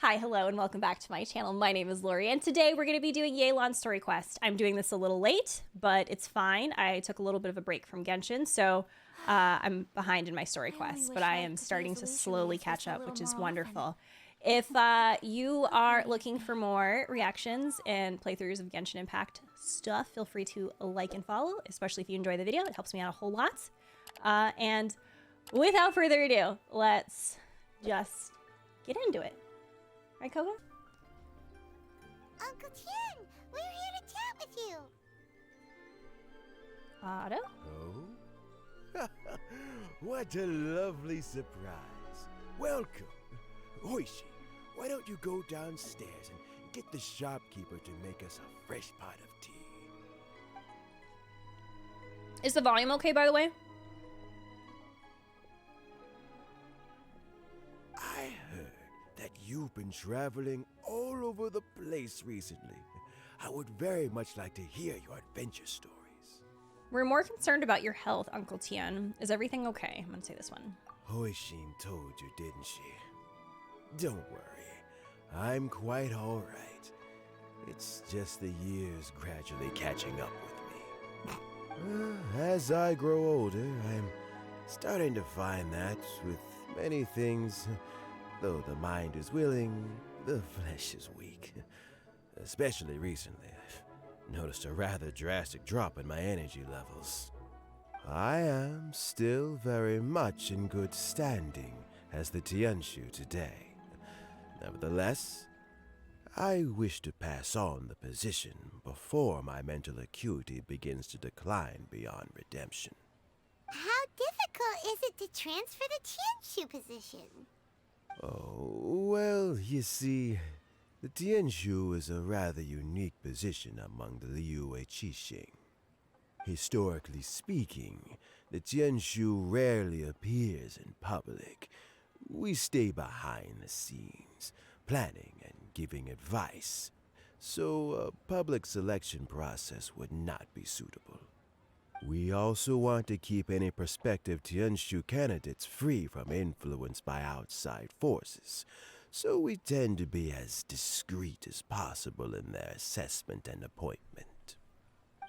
Hi, hello, and welcome back to my channel. My name is Lorie, and today we're going to be doing Yelan's story quest. I'm doing this a little late, but it's fine. I took a little bit of a break from Genshin, so I'm behind in my story quest, but I am starting to slowly catch up, which is wonderful. If you are looking for more reactions and playthroughs of Genshin Impact stuff, feel free to like and follow, especially if you enjoy the video. It helps me out a whole lot. And without further ado, let's just get into it. Right, Koga? Uncle Tien, we're here to chat with you. Otto? Oh? What a lovely surprise. Welcome. Oishi, why don't you go downstairs and get the shopkeeper to make us a fresh pot of tea? Is the volume okay, by the way? I heard that you've been traveling all over the place recently. I would very much like to hear your adventure stories. We're more concerned about your health, Uncle Tien. Is everything okay? I'm gonna say this one. Hoishin told you, didn't she? Don't worry. I'm quite all right. It's just the years gradually catching up with me. As I grow older, I'm starting to find that with many things, though the mind is willing, the flesh is weak. Especially recently, I've noticed a rather drastic drop in my energy levels. I am still very much in good standing as the Tianshu today. Nevertheless, I wish to pass on the position before my mental acuity begins to decline beyond redemption. How difficult is it to transfer the Tianshu position? Oh, well, you see, the Tianshu is a rather unique position among the Liyue Qixing. Historically speaking, the Tianshu rarely appears in public. We stay behind the scenes, planning and giving advice, so a public selection process would not be suitable. We also want to keep any prospective Tianshu candidates free from influence by outside forces, so we tend to be as discreet as possible in their assessment and appointment.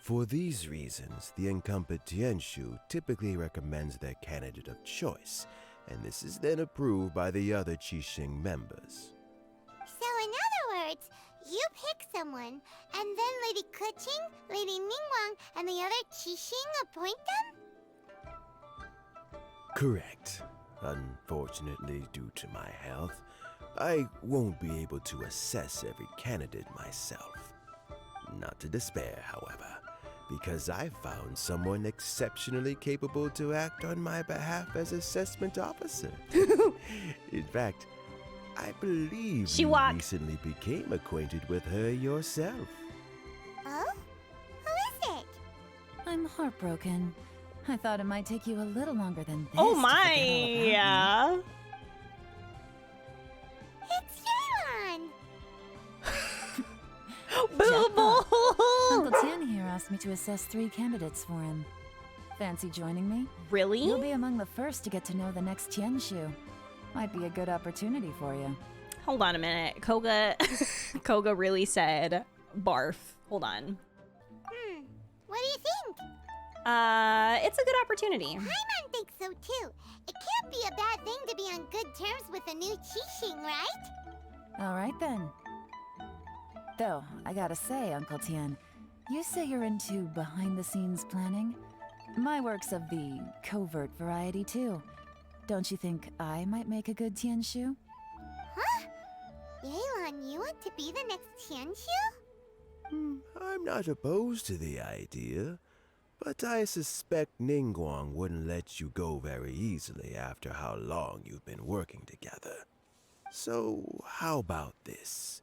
For these reasons, the incumbent Tianshu typically recommends their candidate of choice, and this is then approved by the other Qixing members. So in other words, you pick someone, and then Lady Keqing, Lady Ningguang, and the other Qixing appoint them? Correct. Unfortunately, due to my health, I won't be able to assess every candidate myself. Not to despair, however, because I found someone exceptionally capable to act on my behalf as assessment officer. In fact, I believe you recently became acquainted with her yourself. Oh? Who is it? I'm heartbroken. I thought it might take you a little longer than this. Oh to my, forget all about me. yeah. It's Yelan! Uncle Tien here asked me to assess 3 candidates for him. Fancy joining me? Really? You'll be among the first to get to know the next Tianshu. Might be a good opportunity for you. Hold on a minute. Koga Koga really said barf. Hold on. What do you think? It's a good opportunity. Paimon thinks so too. It can't be a bad thing to be on good terms with a new Qixing, right? All right then. Though, I gotta say, Uncle Tien, you say you're into behind-the-scenes planning? My work's of the covert variety too. Don't you think I might make a good Tianshu? Huh? Yelan, you want to be the next Tianshu? I'm not opposed to the idea, but I suspect Ningguang wouldn't let you go very easily after how long you've been working together. So, how about this?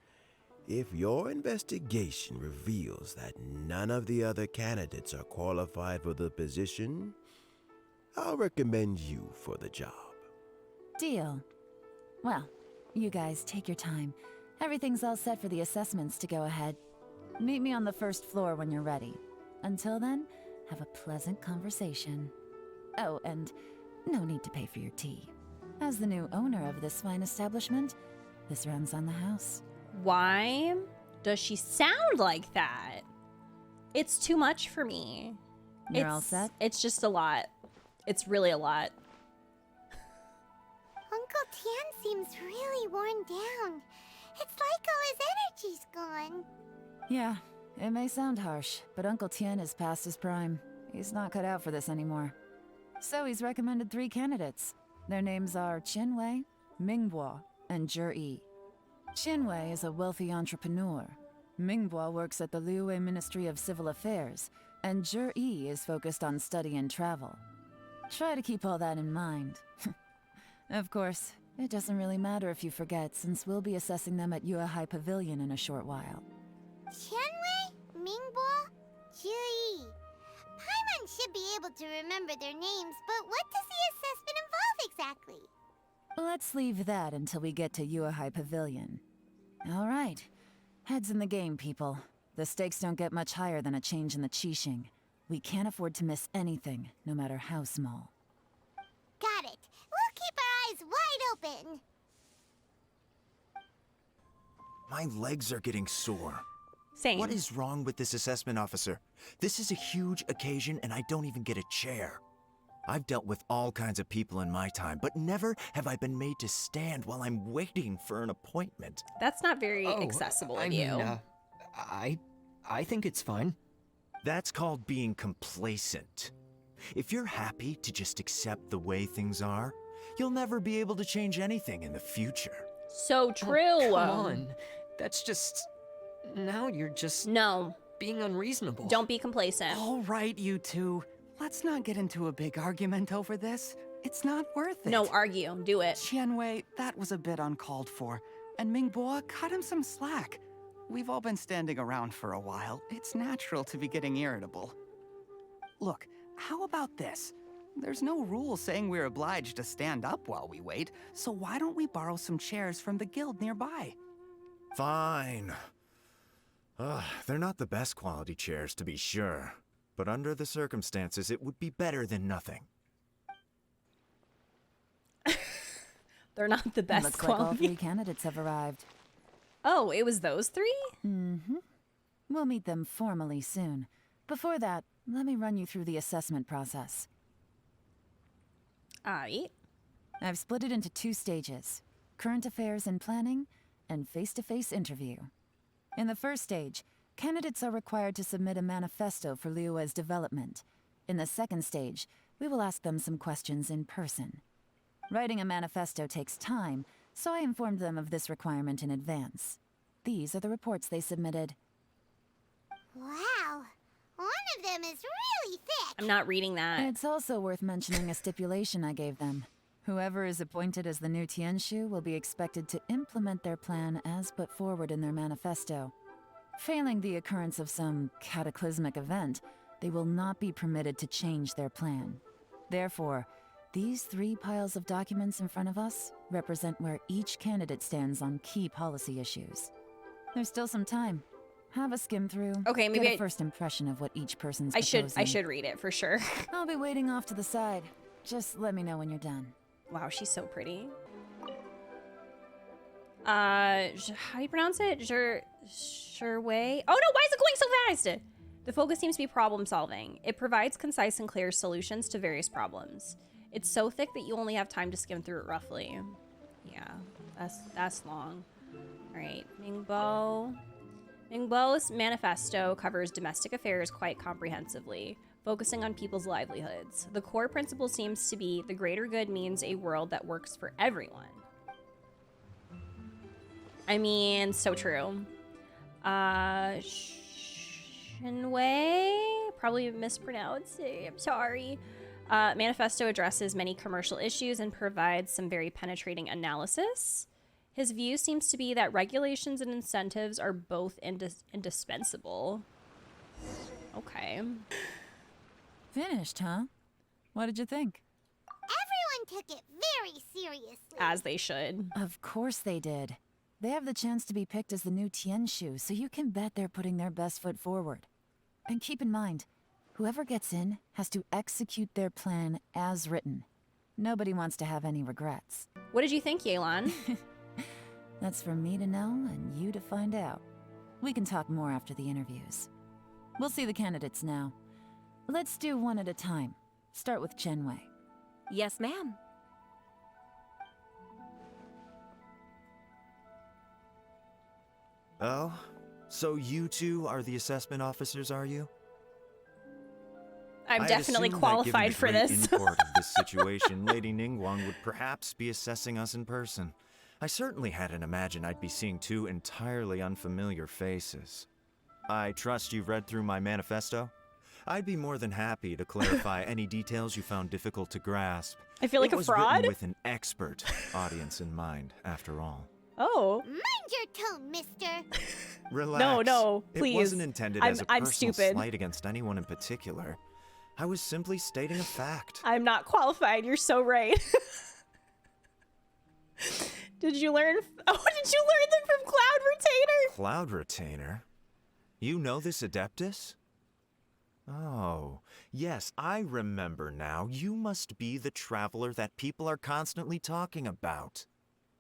If your investigation reveals that none of the other candidates are qualified for the position, I'll recommend you for the job. Deal. Well, you guys take your time. Everything's all set for the assessments to go ahead. Meet me on the first floor when you're ready. Until then, have a pleasant conversation. Oh, and no need to pay for your tea. As the new owner of this fine establishment, This round's on the house. Why does she sound like that? It's too much for me. You're all set? It's just a lot. It's really a lot. Uncle Tian seems really worn down. It's like all his energy's gone. Yeah, it may sound harsh, but Uncle Tien is past his prime. He's not cut out for this anymore. So he's recommended 3 candidates. Their names are Qinwei, Mingbo, and Zhi. Qinwei is a wealthy entrepreneur. Mingbo works at the Liyue Ministry of Civil Affairs, and Zhi is focused on study and travel. Try to keep all that in mind. Of course, it doesn't really matter if you forget, since we'll be assessing them at Yuehai Pavilion in a short while. Qianwei, Mingbo, Zhi. Paimon should be able to remember their names, but what does the assessment involve exactly? Let's leave that until we get to Yuehai Pavilion. All right. Heads in the game, people. The stakes don't get much higher than a change in the Qixing. We can't afford to miss anything, no matter how small. Got it. We'll keep our eyes wide open. My legs are getting sore. Same. What is wrong with this assessment officer? This is a huge occasion and I don't even get a chair. I've dealt with all kinds of people in my time, but never have I been made to stand while I'm waiting for an appointment. That's not very accessible of you. I think it's fine. That's called being complacent. If you're happy to just accept the way things are, you'll never be able to change anything in the future. So true. Oh, come on. That's just... Now you're just No, being unreasonable. don't be complacent. All right, you two. Let's not get into a big argument over this. It's not worth it. No, argue. Do it. Qianwei, that was a bit uncalled for. And Mingbo, cut him some slack. We've all been standing around for a while. It's natural to be getting irritable. Look, how about this? There's no rule saying we're obliged to stand up while we wait, so why don't we borrow some chairs from the guild nearby? Fine. They're not the best quality chairs, to be sure. But under the circumstances, it would be better than nothing. They're not the best Looks like all quality. 3 candidates have arrived. Oh, it was those 3? Mm-hmm. We'll meet them formally soon. Before that, let me run you through the assessment process. Aight. I've split it into 2 stages: current affairs and planning, and face-to-face interview. In the first stage, candidates are required to submit a manifesto for Liyue's development. In the second stage, we will ask them some questions in person. Writing a manifesto takes time, so I informed them of this requirement in advance. These are the reports they submitted. Wow. One of them is really thick. I'm not reading that. It's also worth mentioning a stipulation I gave them. Whoever is appointed as the new Tianshu will be expected to implement their plan as put forward in their manifesto. Failing the occurrence of some cataclysmic event, they will not be permitted to change their plan. Therefore, these 3 piles of documents in front of us represent where each candidate stands on key policy issues. There's still some time. Have a skim through. Okay, maybe get a first impression of what each person's I proposing. should read it for sure. I'll be waiting off to the side. Just let me know when you're done. Wow, she's so pretty. How do you pronounce it? Sherway? Oh no, why is it going so fast? The focus seems to be problem solving. It provides concise and clear solutions to various problems. It's so thick that you only have time to skim through it roughly. Yeah, that's long. All right, Mingbo. Mingbo's manifesto covers domestic affairs quite comprehensively, focusing on people's livelihoods. The core principle seems to be the greater good means a world that works for everyone. I mean, so true. Shinwei? Probably mispronounced it. I'm sorry. Manifesto addresses many commercial issues and provides some very penetrating analysis. His view seems to be that regulations and incentives are both indispensable. Okay. Finished, huh? What did you think? Everyone took it very seriously. As they should. Of course they did. They have the chance to be picked as the new Tianshu, so you can bet they're putting their best foot forward. And keep in mind, whoever gets in has to execute their plan as written. Nobody wants to have any regrets. What did you think, Yelan? That's for me to know and you to find out. We can talk more after the interviews. We'll see the candidates now. Let's do one at a time. Start with Chenwei. Yes, ma'am. Oh? So you two are the assessment officers, are you? I'm I'd definitely assumed that qualified given the for great this. import of this situation, Lady Ningguang would perhaps be assessing us in person. I certainly hadn't imagined I'd be seeing two entirely unfamiliar faces. I trust you've read through my manifesto? I'd be more than happy to clarify any details you found difficult to grasp. I feel like it a was fraud. written with an expert audience in mind, after all. Oh. Mind your tone, mister. Relax. No, please. It wasn't intended as a I'm personal stupid. slight against anyone in particular. I was simply stating a fact. I'm not qualified. You're so right. Did you learn? Oh, did you learn them from Cloud Retainer? Cloud Retainer? You know this Adeptus? Oh, yes, I remember now. You must be the traveler that people are constantly talking about.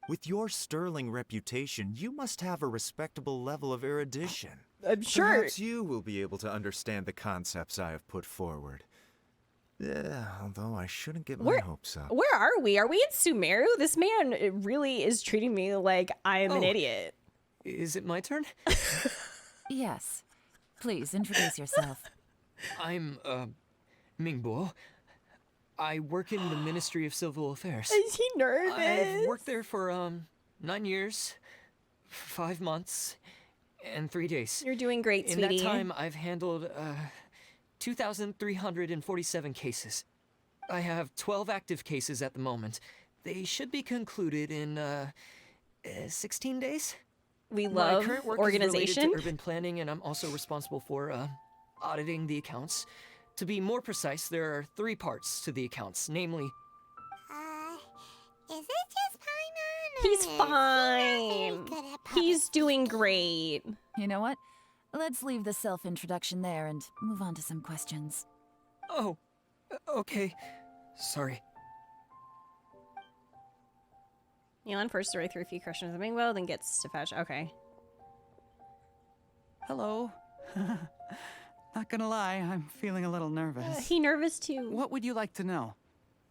With your sterling reputation, you must have a respectable level of erudition. I'm sure. Perhaps you will be able to understand the concepts I have put forward. Yeah, although I shouldn't get my hopes up. Where are we? Are we in Sumeru? This man really is treating me like I am an Oh. idiot. Is it my turn? Yes. Please introduce yourself. I'm, Mingbo. I work in the Ministry of Civil Affairs. Is he nervous? I've worked there for, 9 years, 5 months, and 3 days. You're doing great, In sweetie. that time, I've handled, 2,347 cases. I have 12 active cases at the moment. They should be concluded in, 16 days. We My love current work organization. is related to urban planning, and I'm also responsible for, auditing the accounts. To be more precise, there are 3 parts to the accounts, namely... Is it just Paimon? He's Or is he fine. not very good at He's public doing speaking? great. You know what? Let's leave the self-introduction there and move on to some questions. Oh, okay. Sorry. Yelan first story through a few questions of Mingbo, then gets to fetch. Okay. Hello. Not gonna lie, I'm feeling a little nervous. He nervous too. What would you like to know?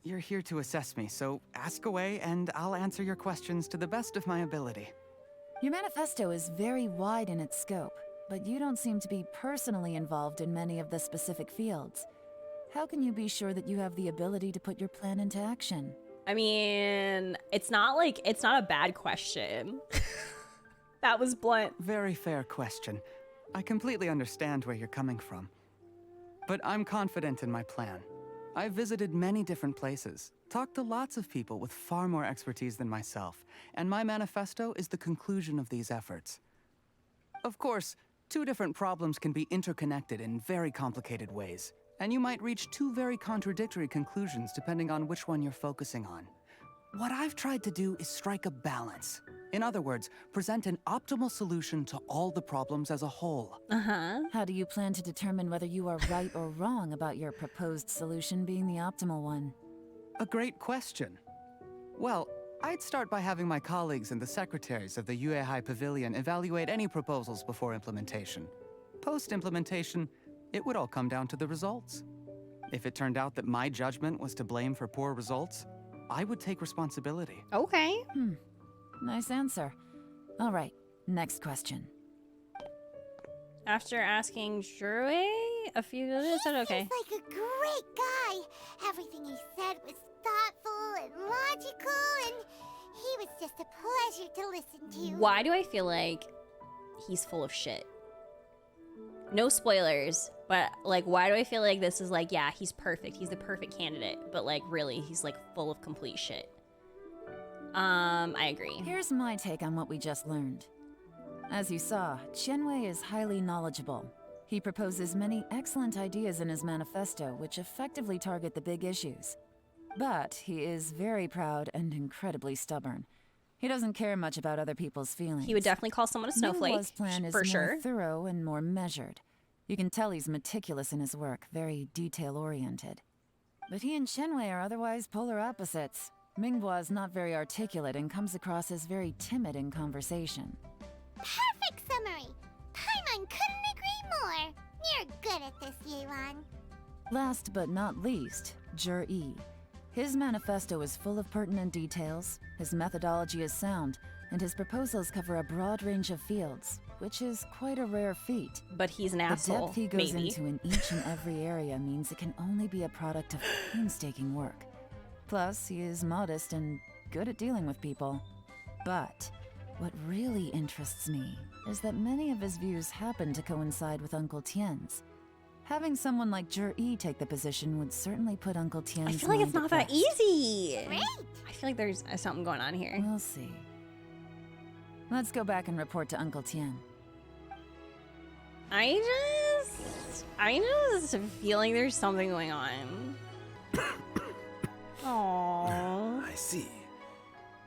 You're here to assess me, so ask away and I'll answer your questions to the best of my ability. Your manifesto is very wide in its scope, but you don't seem to be personally involved in many of the specific fields. How can you be sure that you have the ability to put your plan into action? I mean, it's not a bad question. That was blunt. Very fair question. I completely understand where you're coming from. But I'm confident in my plan. I've visited many different places, talked to lots of people with far more expertise than myself, and my manifesto is the conclusion of these efforts. Of course, 2 different problems can be interconnected in very complicated ways, and you might reach 2 very contradictory conclusions depending on which one you're focusing on. What I've tried to do is strike a balance. In other words, present an optimal solution to all the problems as a whole. Uh-huh. How do you plan to determine whether you are right or wrong about your proposed solution being the optimal one? A great question. Well, I'd start by having my colleagues and the secretaries of the Yuehai Pavilion evaluate any proposals before implementation. Post-implementation, it would all come down to the results. If it turned out that my judgment was to blame for poor results, I would take responsibility. Okay. Nice answer. All right, next question. After asking Jurue a few minutes, I said okay. He's like a great guy. Everything he said was thoughtful and logical, and he was just a pleasure to listen to. Why do I feel like he's full of shit? No spoilers, but like, why do I feel like this is like, yeah, he's perfect. He's the perfect candidate, but like, really, he's like full of complete shit. I agree. Here's my take on what we just learned. As you saw, Chenwei is highly knowledgeable. He proposes many excellent ideas in his manifesto, which effectively target the big issues. But he is very proud and incredibly stubborn. He doesn't care much about other people's feelings. He would definitely call someone a snowflake, Ninggua's plan is for more sure. thorough and more measured. You can tell he's meticulous in his work, very detail-oriented. But he and Chenwei are otherwise polar opposites. Minghua is not very articulate and comes across as very timid in conversation. Perfect summary. Paimon couldn't agree more. You're good at this, Yelan. Last but not least, Jur-E. His manifesto is full of pertinent details, his methodology is sound, and his proposals cover a broad range of fields, which is quite a rare feat. But he's an The asshole, depth he goes maybe. into in each and every area means it can only be a product of painstaking work. Plus, he is modest and good at dealing with people. But what really interests me is that many of his views happen to coincide with Uncle Tien's. Having someone like Jur-E take the position would certainly put Uncle Tien's I feel like it's mind not at that rest. easy. Great. I feel like there's something going on here. We'll see. Let's go back and report to Uncle Tien. I just have a feeling there's something going on. Aww. I see.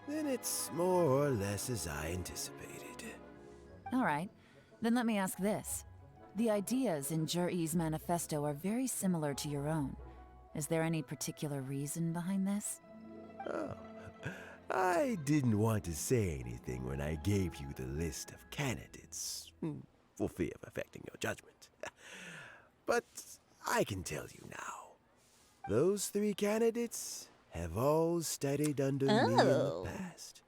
Then it's more or less as I anticipated. All right, then let me ask this. The ideas in Jur-E's manifesto are very similar to your own. Is there any particular reason behind this? Oh, I didn't want to say anything when I gave you the list of candidates, for fear of affecting your judgment. But I can tell you now. Those 3 candidates have all studied under me in the Oh. past.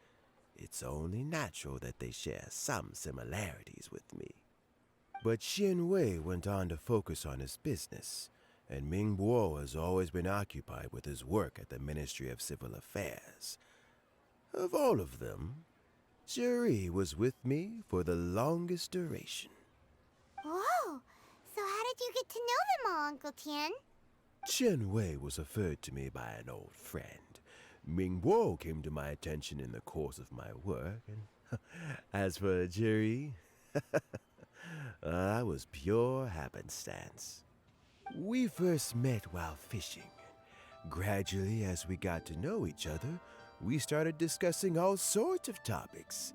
It's only natural that they share some similarities with me. But Xin Wei went on to focus on his business, and Ming Bo has always been occupied with his work at the Ministry of Civil Affairs. Of all of them, Jur-E was with me for the longest duration. Whoa. So how did you get to know them all, Uncle Tien? Chen Wei was referred to me by an old friend. Ming Bo came to my attention in the course of my work, and as for Jur-E, I was pure happenstance. We first met while fishing. Gradually, as we got to know each other, we started discussing all sorts of topics.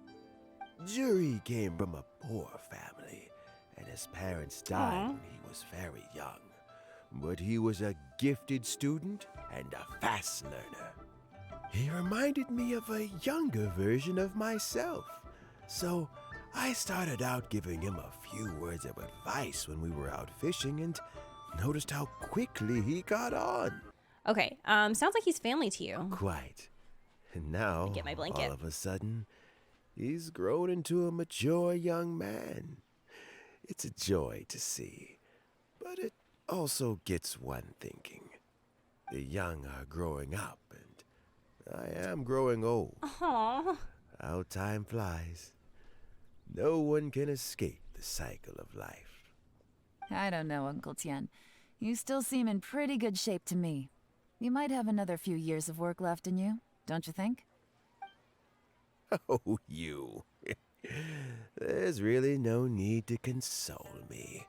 Jur-E came from a poor family, and his parents died when he was very young. But he was a gifted student and a fast learner. He reminded me of a younger version of myself. So I started out giving him a few words of advice when we were out fishing and noticed how quickly he got on. Okay, sounds like he's family to you. Quite. And now, Get my blanket. all of a sudden, he's grown into a mature young man. It's a joy to see. But it also gets one thinking. The young are growing up, and I am growing old. Aww. How time flies. No one can escape the cycle of life. I don't know, Uncle Tien. You still seem in pretty good shape to me. You might have another few years of work left in you, don't you think? Oh, you. There's really no need to console me.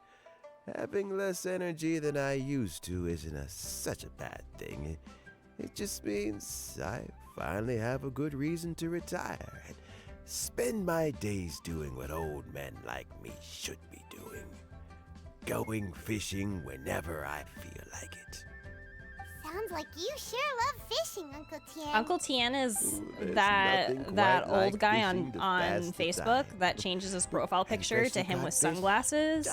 Having less energy than I used to isn't such a bad thing. It just means I finally have a good reason to retire and spend my days doing what old men like me should be doing. Going fishing whenever I feel like it. Sounds like you sure love fishing, Uncle Tien. Uncle Tien is There's that nothing that quite old like guy fishing to on pass the Facebook time. that changes his profile And picture to freshly him caught with fish, sunglasses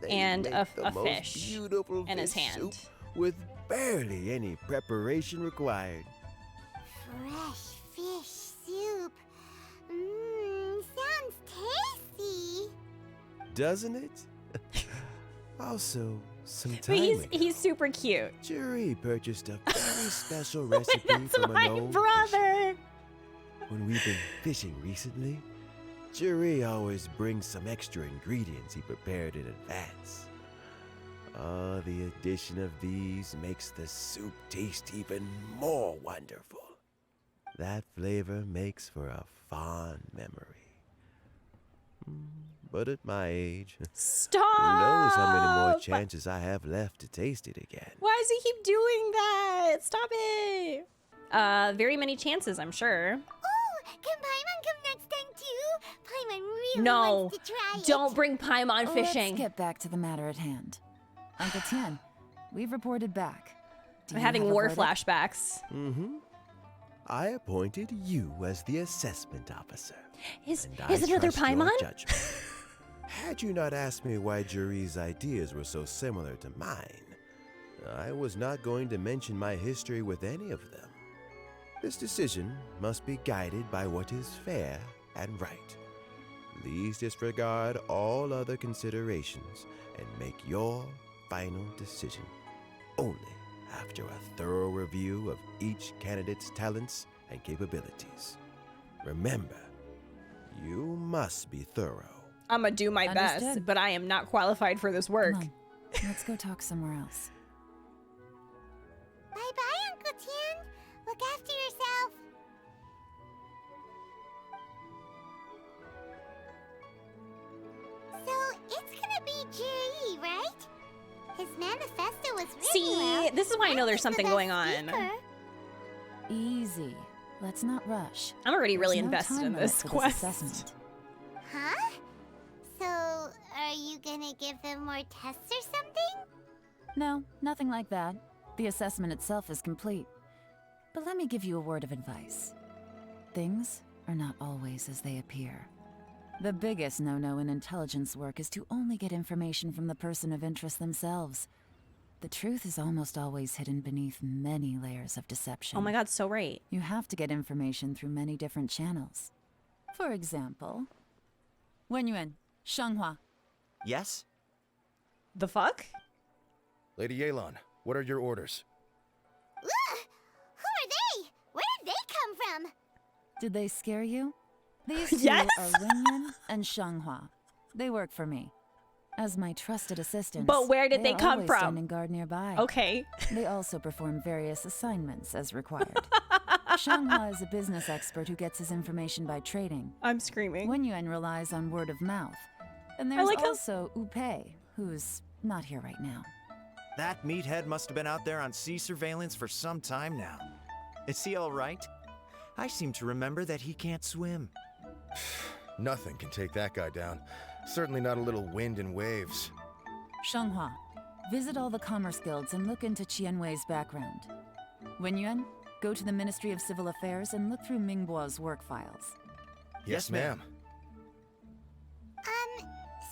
they and make a the most fish beautiful in his fish hand. soup with barely any preparation required. Fresh fish soup. Sounds tasty. Doesn't it? Also, some But time ago, he's super cute. Jur-E purchased a very special recipe That's from my an old brother. fisherman. When we've been fishing recently, Jur-E always brings some extra ingredients he prepared in advance. The addition of these makes the soup taste even more wonderful. That flavor makes for a fond memory. But at my age, Stop. who knows how many more chances I have left to taste it again. Why does he keep doing that? Stop it. Very many chances, I'm sure. Oh, can Paimon come next time too? Paimon really No, wants to try it. don't bring Paimon fishing. Let's get back to the matter at hand. Uncle Tien, we've reported back. Do I'm you having have a war verdict? flashbacks. Mm-hmm. I appointed you as the assessment officer. Is and I another trust your Paimon? judgment. Had you not asked me why Juri's ideas were so similar to mine, I was not going to mention my history with any of them. This decision must be guided by what is fair and right. Please disregard all other considerations and make your final decision only after a thorough review of each candidate's talents and capabilities. Remember, you must be thorough. I'm gonna do my best, Understood. but I am not qualified for this work. Come on, let's go talk somewhere else. Bye-bye, Uncle Tien. Look after yourself. So, it's gonna be Juri, right? His manifesto was written See, well, this is why I know and there's he's the something best going on. speaker. Easy. Let's not rush. I'm already really There's no invested time in limit this for quest. assessment. Huh? So, are you gonna give them more tests or something? No, nothing like that. The assessment itself is complete. But let me give you a word of advice. Things are not always as they appear. The biggest no-no in intelligence work is to only get information from the person of interest themselves. The truth is almost always hidden beneath many layers of deception. Oh my god, so right. You have to get information through many different channels. For example, Wenyuan, Shanghua. Yes? The fuck? Lady Yelan, what are your orders? Ugh! Who are they? Where did they come from? Did they scare you? These two Yes. are Wenyuan and Shanghua. They work for me. As my trusted assistants. But where did they are come always from? Standing guard nearby. Okay. They also perform various assignments as required. Shanghua is a business expert who gets his information by trading. I'm screaming. Wenyuan relies on word of mouth. And I there's like how- also Upei, who's not here right now. That meathead must have been out there on sea surveillance for some time now. Is he all right? I seem to remember that he can't swim. Nothing can take that guy down. Certainly not a little wind and waves. Shanghua, visit all the commerce guilds and look into Qianwei's background. Wenyuan, go to the Ministry of Civil Affairs and look through Mingbo's work files. Yes, ma'am.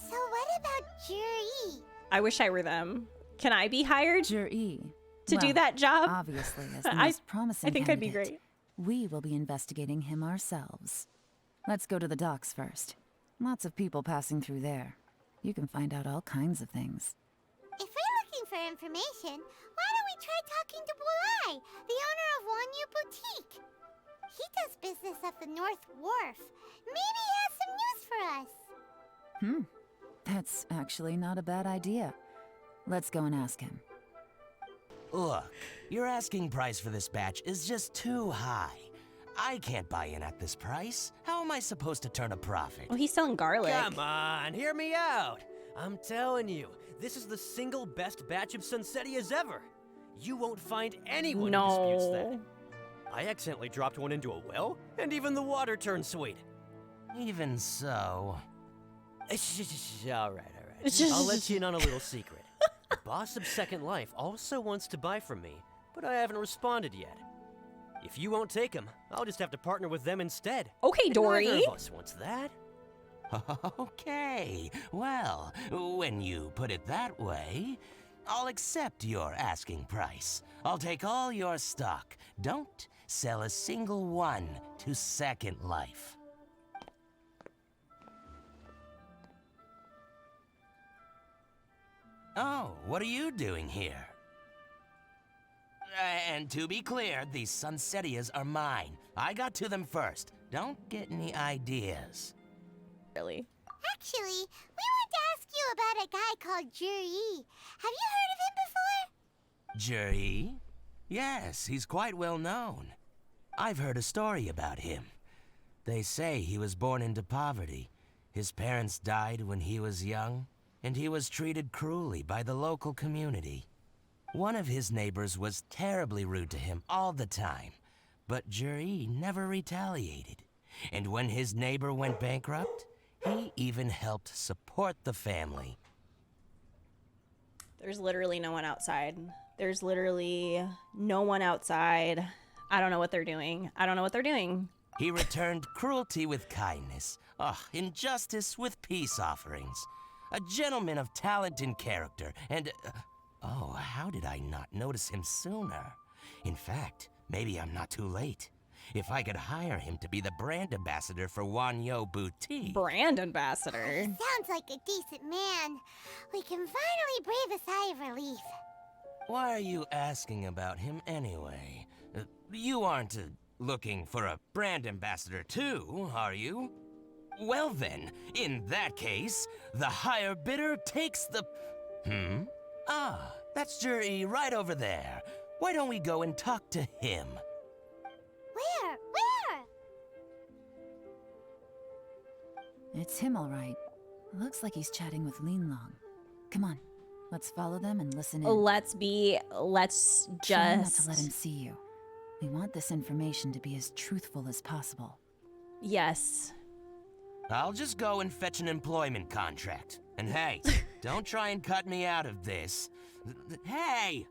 So what about Juri? I wish I were them. Can I be hired Juri. to do that job? Obviously, as the I- most promising I think I'd be candidate, great. we will be investigating him ourselves. Let's go to the docks first. Lots of people passing through there. You can find out all kinds of things. If we're looking for information, why don't we try talking to Bulai, the owner of Wanyu Boutique? He does business at the North Wharf. Maybe he has some news for us. That's actually not a bad idea. Let's go and ask him. Look, your asking price for this batch is just too high. I can't buy in at this price. How am I supposed to turn a profit? Oh, he's selling garlic. Come on, hear me out. I'm telling you, this is the single best batch of Sunsettias ever. You won't find anyone who disputes that. No. I accidentally dropped one into a well, and even the water turned sweet. Even so. All right. I'll let you in on a little secret. The boss of Second Life also wants to buy from me, but I haven't responded yet. If you won't take him, I'll just have to partner with them instead. Okay, And Dory. neither of us wants that. Okay, well, when you put it that way, I'll accept your asking price. I'll take all your stock. Don't sell a single one to Second Life. Oh, what are you doing here? And to be clear, these Sunsettias are mine. I got to them first. Don't get any ideas. Really? Actually, we want to ask you about a guy called Juri. Have you heard of him before? Juri? Yes, he's quite well known. I've heard a story about him. They say he was born into poverty. His parents died when he was young, and he was treated cruelly by the local community. One of his neighbors was terribly rude to him all the time, but Juri never retaliated. And when his neighbor went bankrupt, he even helped support the family. There's literally no one outside. There's literally no one outside. I don't know what they're doing. I don't know what they're doing. He returned cruelty with kindness, injustice with peace offerings. A gentleman of talent and character, and... oh, how did I not notice him sooner? In fact, maybe I'm not too late. If I could hire him to be the brand ambassador for Wanyo Boutique. Brand ambassador. Sounds like a decent man. We can finally breathe a sigh of relief. Why are you asking about him anyway? You aren't looking for a brand ambassador too, are you? Well then, in that case, the higher bidder takes the... Ah, that's Juri right over there. Why don't we go and talk to him? Where? It's him, all right. Looks like he's chatting with Linlong. Come on, let's follow them and listen in. Let's Try not to just... let him see you. We want this information to be as truthful as possible. Yes. I'll just go and fetch an employment contract. And hey, don't try and cut me out of this. Hey!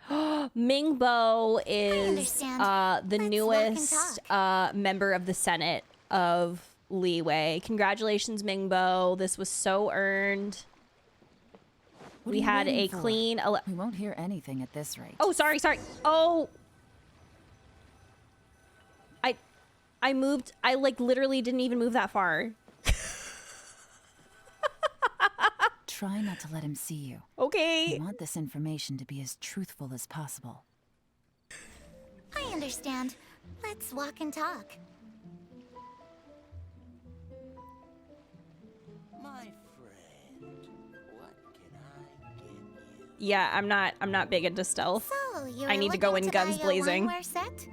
Mingbo is understand. the Let's newest walk and member of the Senate of Liyue. Congratulations, Mingbo. This was so earned. What are We you had a waiting for? clean... We won't hear anything at this rate. Oh, sorry. Oh. I moved. I like literally didn't even move that far. Try not to let him see you. Okay. We want this information to be as truthful as possible. I understand. Let's walk and talk. My friend, what can I get you? Yeah, I'm not big into stealth. So, you're I need to go looking in guns buy a blazing. one-wear set?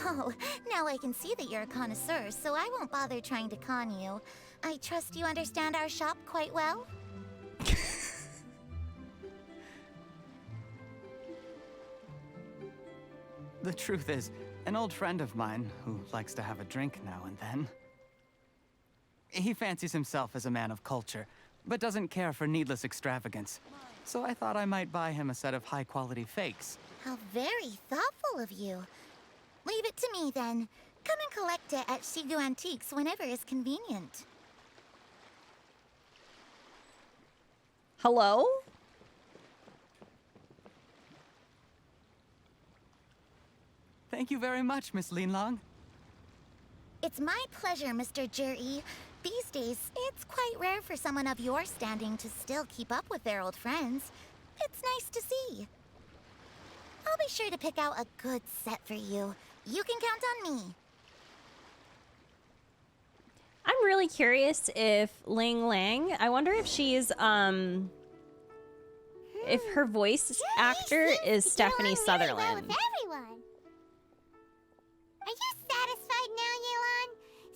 Oh, now I can see that you're a connoisseur, so I won't bother trying to con you. I trust you understand our shop quite well? The truth is, an old friend of mine who likes to have a drink now and then. He fancies himself as a man of culture, but doesn't care for needless extravagance. So I thought I might buy him a set of high-quality fakes. How very thoughtful of you. Leave it to me, then. Come and collect it at Shigu Antiques whenever is convenient. Hello? Thank you very much, Miss Linlong. It's my pleasure, Mr. Juri. These days, it's quite rare for someone of your standing to still keep up with their old friends. It's nice to see. I'll be sure to pick out a good set for you. You can count on me. I'm really curious if Ling Lang, I wonder if she's if her voice Juri actor seems is to get Stephanie along really well Sutherland. with everyone. Are you satisfied now, Yelan?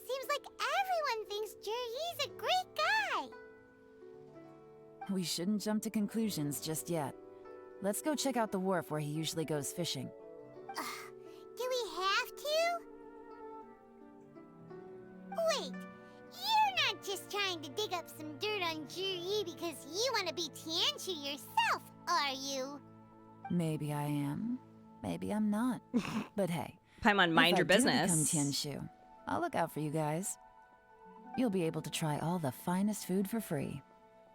Seems like everyone thinks Juri's a great guy. We shouldn't jump to conclusions just yet. Let's go check out the wharf where he usually goes fishing. Do we have to? Wait, you're not just trying to dig up some dirt on Juri because you want to be Tianshu yourself, are you? Maybe I am. Maybe I'm not. But hey, Paimon, mind if your I do business. become Tianshu, I'll look out for you guys. You'll be able to try all the finest food for free.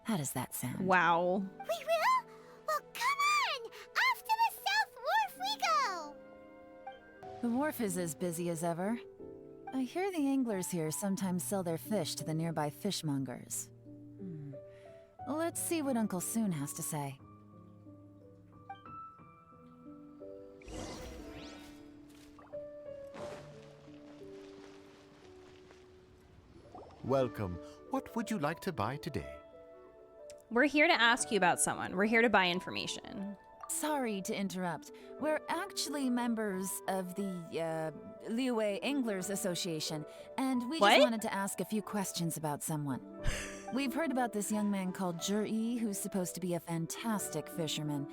How does that sound? Wow. We will? Well, come on! Off to the South Wharf we go! The wharf is as busy as ever. I hear the anglers here sometimes sell their fish to the nearby fishmongers. Let's see what Uncle Soon has to say. Welcome. What would you like to buy today? We're here to ask you about someone. We're here to buy information. Sorry to interrupt. We're actually members of the, Liyue Anglers Association, and we What? just wanted to ask a few questions about someone. We've heard about this young man called Juri, who's supposed to be a fantastic fisherman.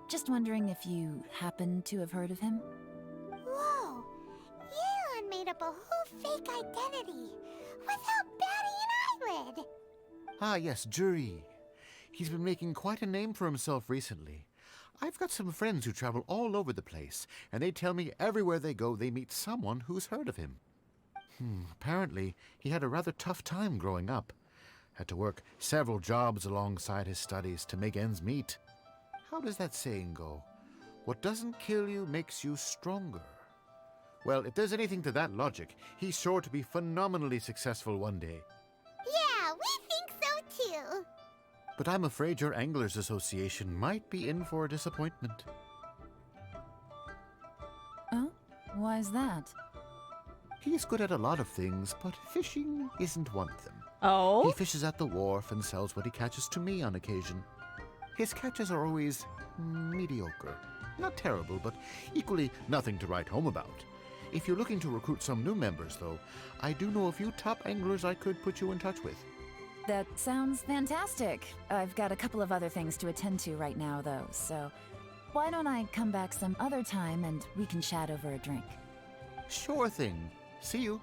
Just wondering if you happen to have heard of him? Whoa! Yelan made up a whole fake identity without batting an eyelid. Ah, yes, Juri. He's been making quite a name for himself recently. I've got some friends who travel all over the place, and they tell me everywhere they go they meet someone who's heard of him. Apparently, he had a rather tough time growing up. Had to work several jobs alongside his studies to make ends meet. How does that saying go? What doesn't kill you makes you stronger. Well, if there's anything to that logic, he's sure to be phenomenally successful one day. Yeah, we think so too. But I'm afraid your Anglers Association might be in for a disappointment. Oh? Why's that? He's good at a lot of things, but fishing isn't one of them. Oh? He fishes at the wharf and sells what he catches to me on occasion. His catches are always mediocre. Not terrible, but equally nothing to write home about. If you're looking to recruit some new members, though, I do know a few top anglers I could put you in touch with. That sounds fantastic. I've got a couple of other things to attend to right now, though, so why don't I come back some other time and we can chat over a drink? Sure thing. See you.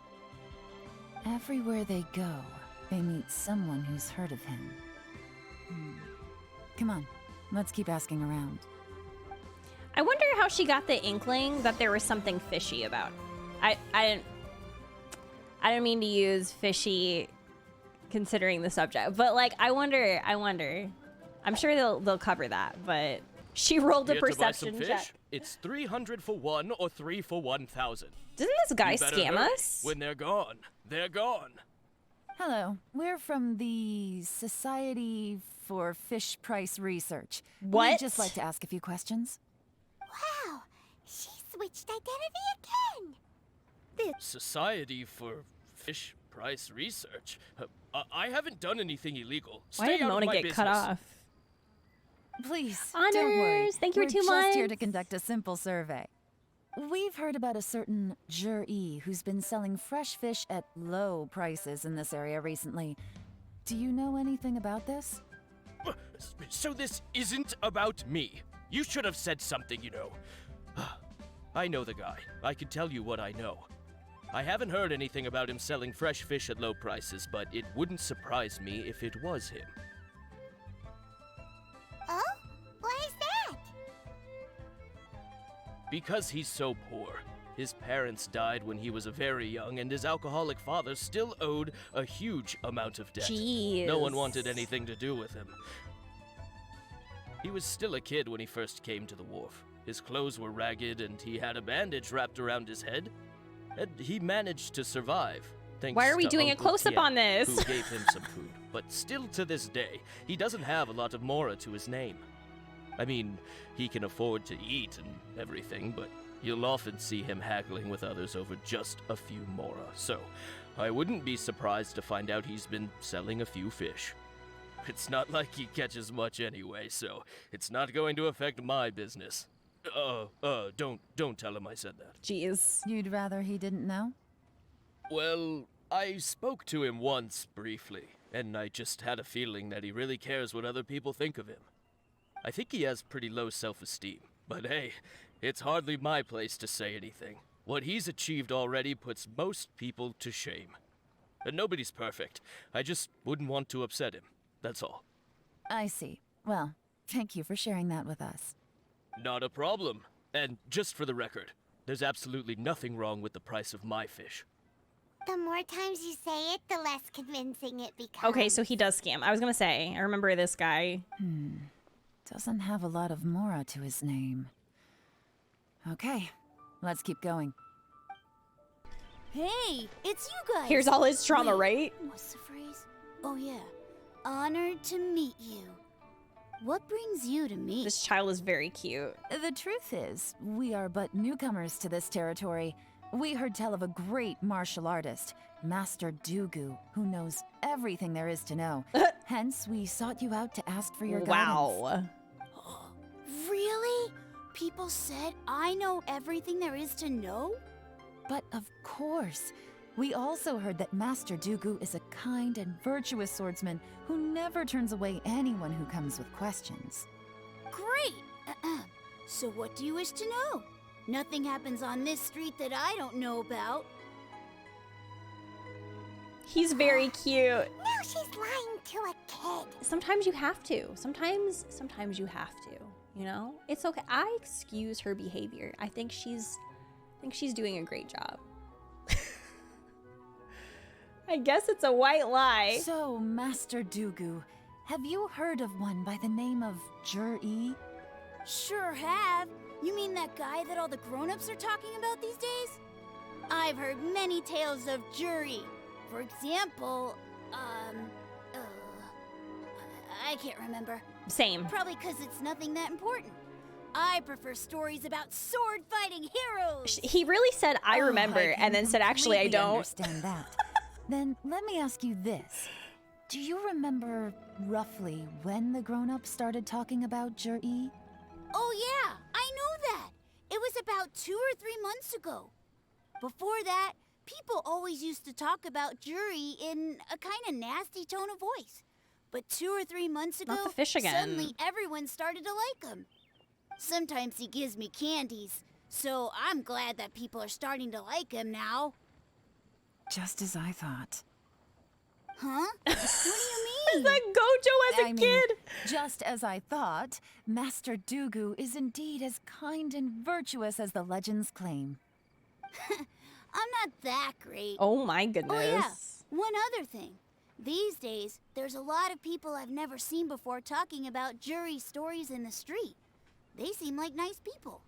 Everywhere they go, they meet someone who's heard of him. Come on, let's keep asking around. I wonder how she got the inkling that there was something fishy about. I didn't mean to use fishy considering the subject, but like I wonder. I'm sure they'll cover that, but she rolled a Here to buy some perception fish? check. It's 300 for 1 or 3 for 1,000. Doesn't this guy You better scam hurry. us? When they're gone, they're gone. Hello, we're from the Society for Fish Price Research. What? We'd just like to ask a few questions. Wow, she switched identity again. Society for Fish Price Research. I haven't done anything illegal. Why Stay did out Mona of my get business. cut off? Please, Honors, don't worry. thank you for We're 2 just here months. to conduct a simple survey. We've heard about a certain Jur-E who's been selling fresh fish at low prices in this area recently. Do you know anything about this? So this isn't about me. You should have said something, you know. I know the guy. I can tell you what I know. I haven't heard anything about him selling fresh fish at low prices, but it wouldn't surprise me if it was him. Oh? Why is that? Because he's so poor. His parents died when he was very young, and his alcoholic father still owed a huge amount of debt. Jeez. No one wanted anything to do with him. He was still a kid when he first came to the wharf. His clothes were ragged, and he had a bandage wrapped around his head. And he managed to survive. Thanks Why are we to doing a Uncle close-up Tien, on this? Who gave him some food. But still to this day, he doesn't have a lot of mora to his name. I mean, he can afford to eat and everything, but you'll often see him haggling with others over just a few mora. So, I wouldn't be surprised to find out he's been selling a few fish. It's not like he catches much anyway, so it's not going to affect my business. Don't tell him I said that. Jeez. You'd rather he didn't know? Well, I spoke to him once briefly, and I just had a feeling that he really cares what other people think of him. I think he has pretty low self-esteem, but hey, it's hardly my place to say anything. What he's achieved already puts most people to shame. And nobody's perfect. I just wouldn't want to upset him. That's all. I see. Well, thank you for sharing that with us. Not a problem. And just for the record, there's absolutely nothing wrong with the price of my fish. The more times you say it, the less convincing it becomes. Okay, so he does scam. I was gonna say, I remember this guy. Doesn't have a lot of mora to his name. Okay, let's keep going. Hey, it's you guys. Here's all his trauma, Wait, right? What's the phrase? Oh yeah. Honored to meet you. What brings you to me? This child is very cute. The truth is, we are but newcomers to this territory. We heard tell of a great martial artist, Master Dugu, who knows everything there is to know. Hence, we sought you out to ask for your guidance. Wow. Really? People said I know everything there is to know? But of course, we also heard that Master Dugu is a kind and virtuous swordsman who never turns away anyone who comes with questions. Great! So what do you wish to know? Nothing happens on this street that I don't know about. He's very cute. Now she's lying to a kid. Sometimes you have to. Sometimes you have to. You know, it's okay. I excuse her behavior. I think she's doing a great job. I guess it's a white lie. So, Master Dugu, have you heard of one by the name of Jur-E? Sure have. You mean that guy that all the grown-ups are talking about these days? I've heard many tales of Juri. For example, I can't remember. Same. Probably because it's nothing that important. I prefer stories about sword-fighting heroes. He really said, I remember, and then said, actually, I don't. Understand that. Then let me ask you this. Do you remember roughly when the grown-ups started talking about Jur-E? Oh yeah, I know that. It was about 2 or 3 months ago. Before that, people always used to talk about Juri in a kind of nasty tone of voice. But 2 or 3 months ago, Not the fish again. Suddenly everyone started to like him. Sometimes he gives me candies, so I'm glad that people are starting to like him now. Just as I thought. Huh? What do you mean? It's like Gojo as a kid. Just as I thought, Master Dugu is indeed as kind and virtuous as the legends claim. I'm not that great. Oh my goodness. Oh yeah, one other thing. These days, there's a lot of people I've never seen before talking about Juri stories in the street. They seem like nice people.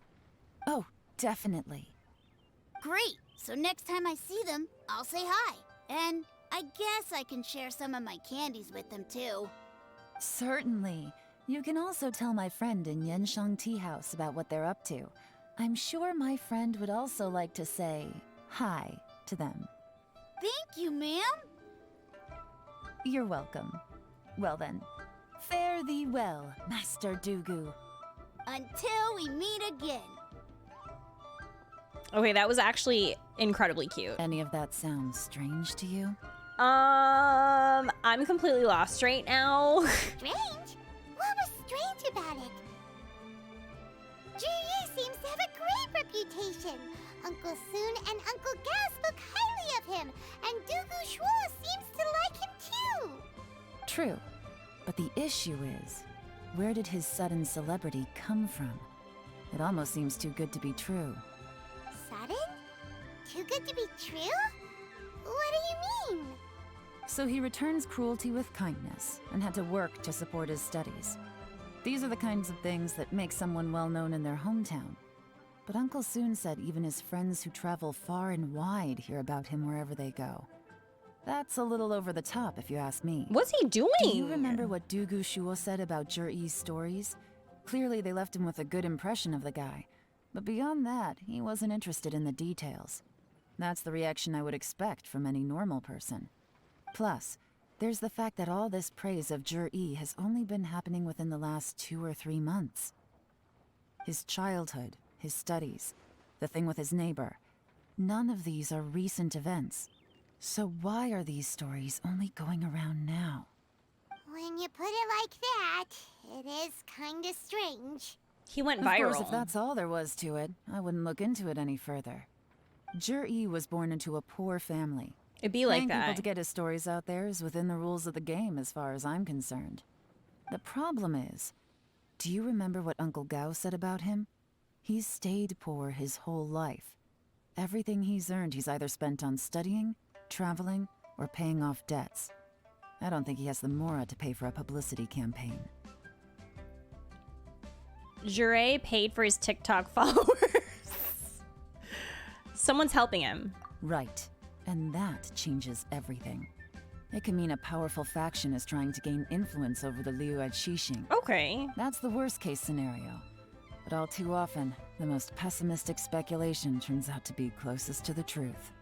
Oh, definitely. Great! So next time I see them, I'll say hi. And I guess I can share some of my candies with them too. Certainly. You can also tell my friend in Yenshang Tea House about what they're up to. I'm sure my friend would also like to say hi to them. Thank you, ma'am. You're welcome. Well then, fare thee well, Master Dugu. Until we meet again. Okay, that was actually incredibly cute. Any of that sound strange to you? I'm completely lost right now. Strange? What was strange about it? Juri seems to have a great reputation. Uncle Soon and Uncle Gao spoke highly of him, and Dugu Shuo seems to like him too. True. But the issue is, where did his sudden celebrity come from? It almost seems too good to be true. Sudden? Too good to be true? What do you mean? So he returns cruelty with kindness, and had to work to support his studies. These are the kinds of things that make someone well known in their hometown. But Uncle Soon said even his friends who travel far and wide hear about him wherever they go. That's a little over the top, if you ask me. What's he doing? Do you remember what Dugu Shuo said about Jur-E's stories? Clearly they left him with a good impression of the guy. But beyond that, he wasn't interested in the details. That's the reaction I would expect from any normal person. Plus, there's the fact that all this praise of Jur-E has only been happening within the last 2 or 3 months. His childhood, his studies, the thing with his neighbor, none of these are recent events. So why are these stories only going around now? When you put it like that, it is kinda strange. He went Of viral. course, if that's all there was to it, I wouldn't look into it any further. Jur-E was born into a poor family. It'd be like Paying people that. to get his stories out there is within the rules of the game as far as I'm concerned. The problem is, do you remember what Uncle Gao said about him? He's stayed poor his whole life. Everything he's earned he's either spent on studying, traveling, or paying off debts. I don't think he has the mora to pay for a publicity campaign. Jure paid for his TikTok followers. Someone's helping him. Right. And that changes everything. It can mean a powerful faction is trying to gain influence over the Liu at Xixing. Okay. That's the worst case scenario. But all too often, the most pessimistic speculation turns out to be closest to the truth.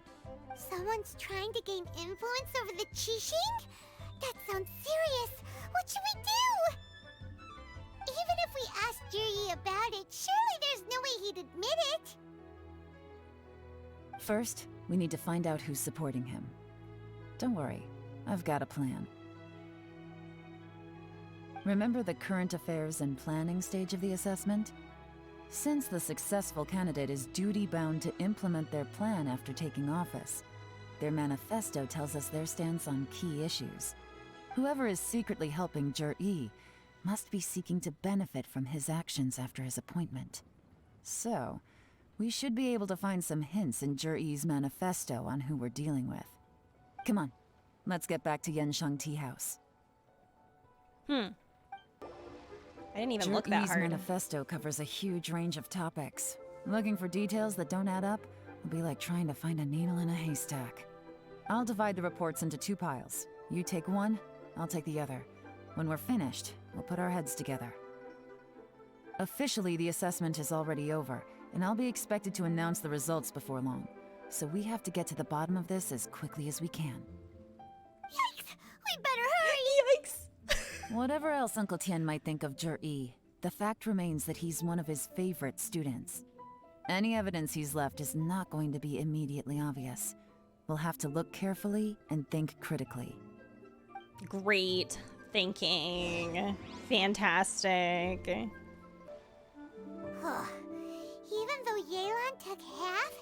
Someone's trying to gain influence over the Qixing? That sounds serious. What should we do? Even if we asked Juri about it, surely there's no way he'd admit it. First, we need to find out who's supporting him. Don't worry, I've got a plan. Remember the current affairs and planning stage of the assessment? Since the successful candidate is duty-bound to implement their plan after taking office, their manifesto tells us their stance on key issues. Whoever is secretly helping Jur-E must be seeking to benefit from his actions after his appointment. So, we should be able to find some hints in Zhiyi's manifesto on who we're dealing with. Come on, let's get back to Yenshang Tea House. I didn't even look that Zhiyi's hard. manifesto covers a huge range of topics. Looking for details that don't add up will be like trying to find a needle in a haystack. I'll divide the reports into 2 piles. You take one, I'll take the other. When we're finished, we'll put our heads together. Officially, the assessment is already over, and I'll be expected to announce the results before long. So we have to get to the bottom of this as quickly as we can. Yikes! We better hurry! Yikes! Whatever else Uncle Tian might think of Zhiyi, the fact remains that he's one of his favorite students. Any evidence he's left is not going to be immediately obvious. We'll have to look carefully and think critically. Great thinking. Fantastic. Even though Yelan took half,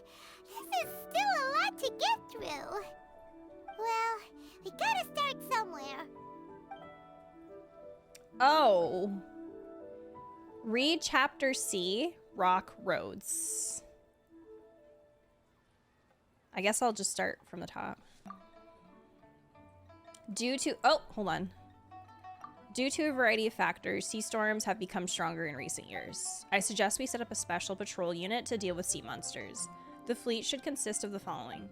this is still a lot to get through. Well, we gotta start somewhere. Oh. Read Chapter C, Rock Roads. I guess I'll just start from the top. Hold on. Due to a variety of factors, sea storms have become stronger in recent years. I suggest we set up a special patrol unit to deal with sea monsters. The fleet should consist of the following.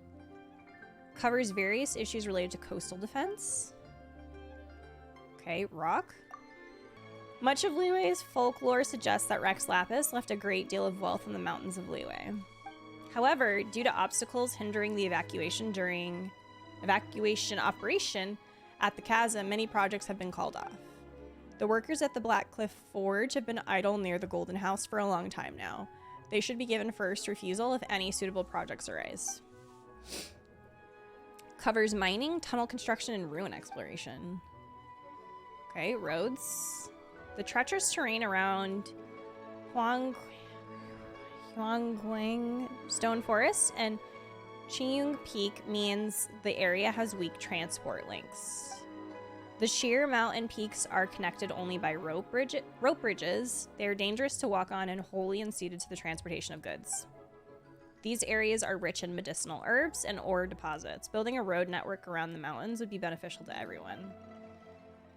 Covers various issues related to coastal defense. Okay, rock. Much of Liyue's folklore suggests that Rex Lapis left a great deal of wealth in the mountains of Liyue. However, due to obstacles hindering the evacuation operation at the chasm, many projects have been called off. The workers at the Black Cliff Forge have been idle near the Golden House for a long time now. They should be given first refusal if any suitable projects arise. Covers mining, tunnel construction, and ruin exploration. Okay, roads. The treacherous terrain around Huangguang Stone Forest and Qiyung Peak means the area has weak transport links. The sheer mountain peaks are connected only by rope bridges. They are dangerous to walk on and wholly unsuited to the transportation of goods. These areas are rich in medicinal herbs and ore deposits. Building a road network around the mountains would be beneficial to everyone.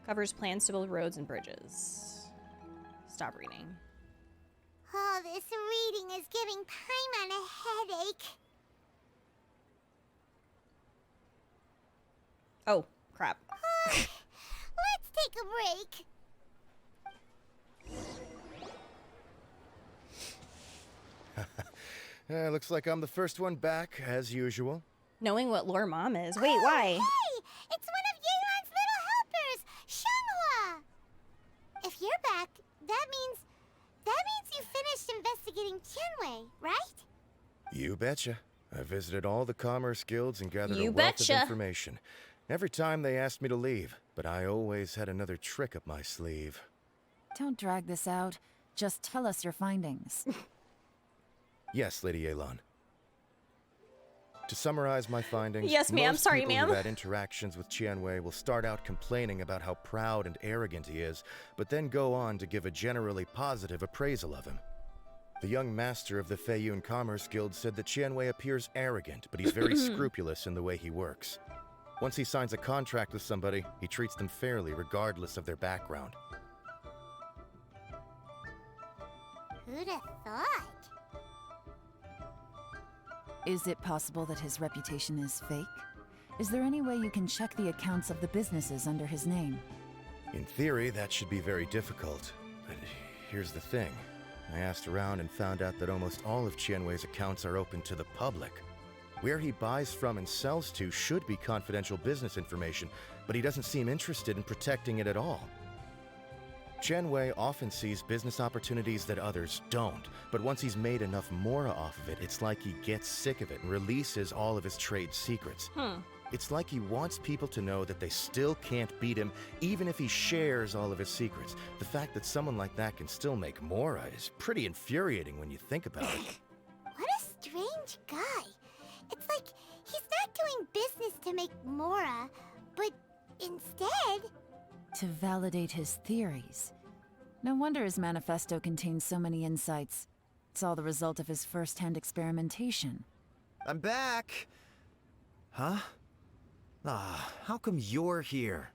Covers plans to build roads and bridges. Stop reading. Oh, this reading is giving Paimon a headache. Oh, crap. Let's take a break. Looks like I'm the first one back, as usual. Knowing what Lore Mom is. Wait, why? Hey! It's one of Yelan's little helpers, Shanghua! If you're back, that means you finished investigating Tianwei, right? You betcha. I visited all the commerce guilds and gathered You a wealth betcha. of information. Every time they asked me to leave, but I always had another trick up my sleeve. Don't drag this out. Just tell us your findings. Yes, Lady Yelan. To summarize my findings, Yes, ma'am. most Sorry, people ma'am. who've had interactions with Tianwei will start out complaining about how proud and arrogant he is, but then go on to give a generally positive appraisal of him. The young master of the Feiyun Commerce Guild said that Tianwei appears arrogant, but he's very scrupulous in the way he works. Once he signs a contract with somebody, he treats them fairly regardless of their background. Who'd have thought? Is it possible that his reputation is fake? Is there any way you can check the accounts of the businesses under his name? In theory, that should be very difficult. But here's the thing. I asked around and found out that almost all of Tianwei's accounts are open to the public. Where he buys from and sells to should be confidential business information, but he doesn't seem interested in protecting it at all. Tianwei often sees business opportunities that others don't, but once he's made enough mora off of it, it's like he gets sick of it and releases all of his trade secrets. It's like he wants people to know that they still can't beat him, even if he shares all of his secrets. The fact that someone like that can still make mora is pretty infuriating when you think about it. What a strange guy. It's like he's not doing business to make mora, but instead... To validate his theories, No wonder his manifesto contains so many insights. It's all the result of his first-hand experimentation. I'm back! Huh? How come you're here?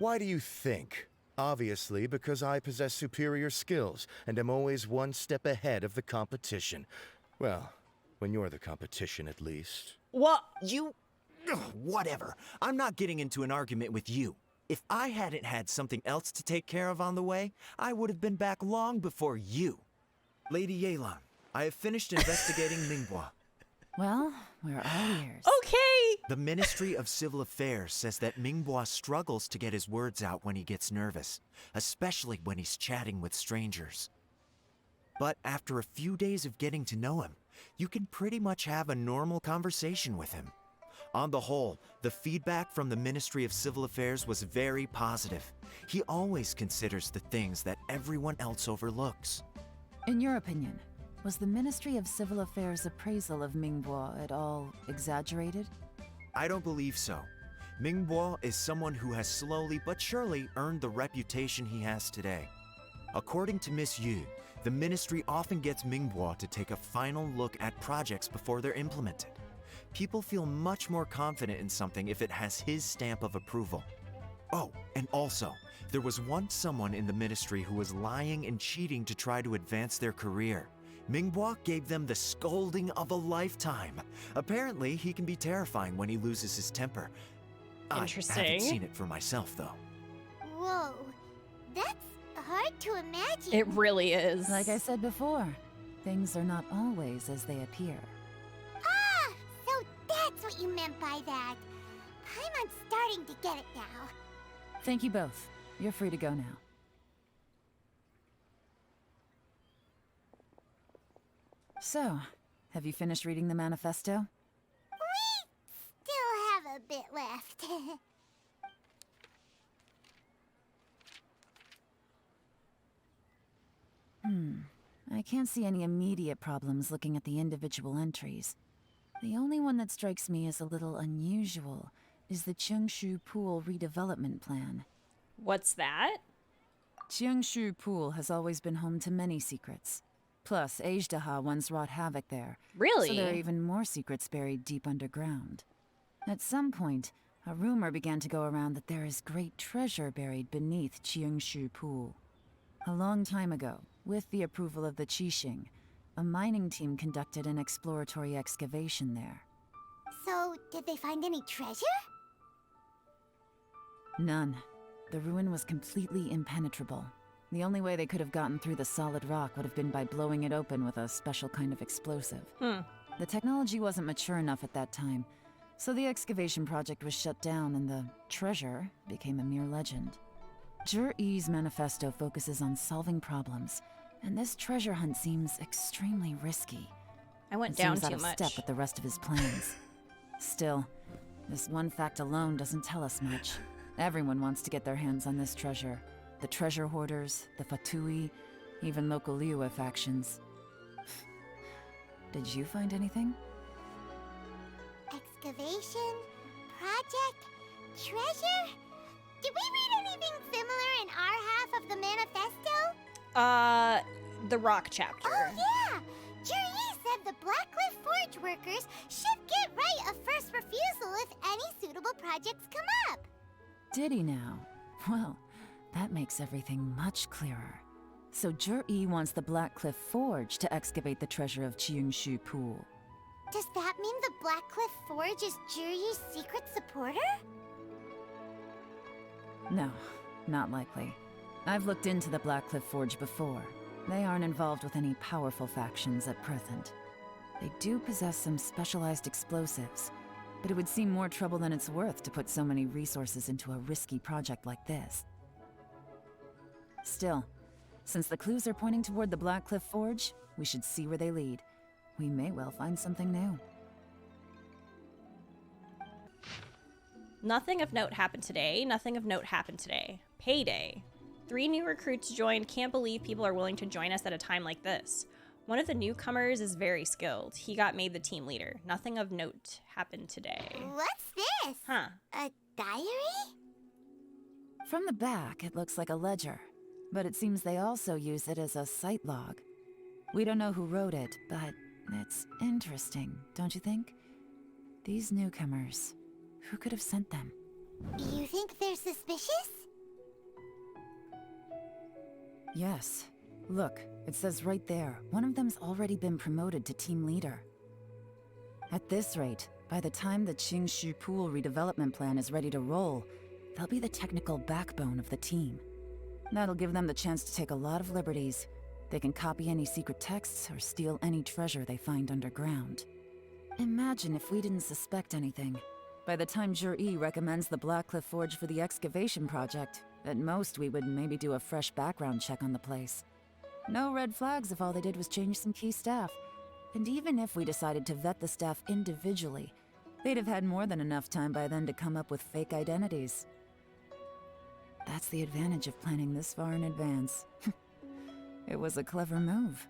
Why do you think? Obviously, because I possess superior skills and am always one step ahead of the competition. Well, when you're the competition, at least. What? You... Ugh, whatever. I'm not getting into an argument with you. If I hadn't had something else to take care of on the way, I would have been back long before you. Lady Yelan, I have finished investigating Mingbois. Well, we're all ears. Okay. The Ministry of Civil Affairs says that Mingbois struggles to get his words out when he gets nervous, especially when he's chatting with strangers. But after a few days of getting to know him, you can pretty much have a normal conversation with him. On the whole, the feedback from the Ministry of Civil Affairs was very positive. He always considers the things that everyone else overlooks. In your opinion, was the Ministry of Civil Affairs' appraisal of Mingbois at all exaggerated? I don't believe so. Mingbois is someone who has slowly but surely earned the reputation he has today. According to Miss Yu, the Ministry often gets Mingbois to take a final look at projects before they're implemented. People feel much more confident in something if it has his stamp of approval. Oh, and also, there was once someone in the Ministry who was lying and cheating to try to advance their career. Mingbois gave them the scolding of a lifetime. Apparently, he can be terrifying when he loses his temper. Interesting. I haven't seen it for myself, though. Whoa, that's hard to imagine. It really is. Like I said before, things are not always as they appear. Ah, so that's what you meant by that. I'm starting to get it now. Thank you both. You're free to go now. So, have you finished reading the manifesto? We still have a bit left. I can't see any immediate problems looking at the individual entries. The only one that strikes me as a little unusual is the Cheongshu Pool redevelopment plan. What's that? Cheongshu Pool has always been home to many secrets. Plus, Ajdaha once wrought havoc there. Really? So there are even more secrets buried deep underground. At some point, a rumor began to go around that there is great treasure buried beneath Cheongshu Pool. A long time ago, with the approval of the Qixing, a mining team conducted an exploratory excavation there. So, did they find any treasure? None. The ruin was completely impenetrable. The only way they could have gotten through the solid rock would have been by blowing it open with a special kind of explosive. The technology wasn't mature enough at that time, so the excavation project was shut down and the treasure became a mere legend. Zhi-Yi's manifesto focuses on solving problems, and this treasure hunt seems extremely risky. I went It down seems too out of much. step with the rest of his plans. Still, this one fact alone doesn't tell us much. Everyone wants to get their hands on this treasure. The treasure hoarders, the Fatui, even local Liyue factions. Did you find anything? Excavation? Project? Treasure? Did we read anything similar in our half of the manifesto? The rock chapter. Oh yeah! Juri said the Blackcliff Forge workers should get right of first refusal if any suitable projects come up. Did he now? Well, that makes everything much clearer. So Zhi-Yi wants the Blackcliff Forge to excavate the treasure of Cheongshu Pool. Does that mean the Blackcliff Forge is Juri's secret supporter? No, not likely. I've looked into the Blackcliff Forge before. They aren't involved with any powerful factions at present. They do possess some specialized explosives, but it would seem more trouble than it's worth to put so many resources into a risky project like this. Still, since the clues are pointing toward the Blackcliff Forge, we should see where they lead. We may well find something new. Nothing of note happened today. Nothing of note happened today. Payday. 3 new recruits joined. Can't believe people are willing to join us at a time like this. One of the newcomers is very skilled. He got made the team leader. Nothing of note happened today. What's this? Huh. A diary? From the back, it looks like a ledger. but it seems they also use it as a site log. We don't know who wrote it, but it's interesting, don't you think? These newcomers, who could have sent them? You think they're suspicious? Yes. Look, it says right there, one of them's already been promoted to team leader. At this rate, by the time the Qingshu Pool redevelopment plan is ready to roll, they'll be the technical backbone of the team. That'll give them the chance to take a lot of liberties. They can copy any secret texts or steal any treasure they find underground. Imagine if we didn't suspect anything. By the time Jur-E recommends the Blackcliff Forge for the excavation project, at most we would maybe do a fresh background check on the place. No red flags if all they did was change some key staff. And even if we decided to vet the staff individually, they'd have had more than enough time by then to come up with fake identities. That's the advantage of planning this far in advance. It was a clever move.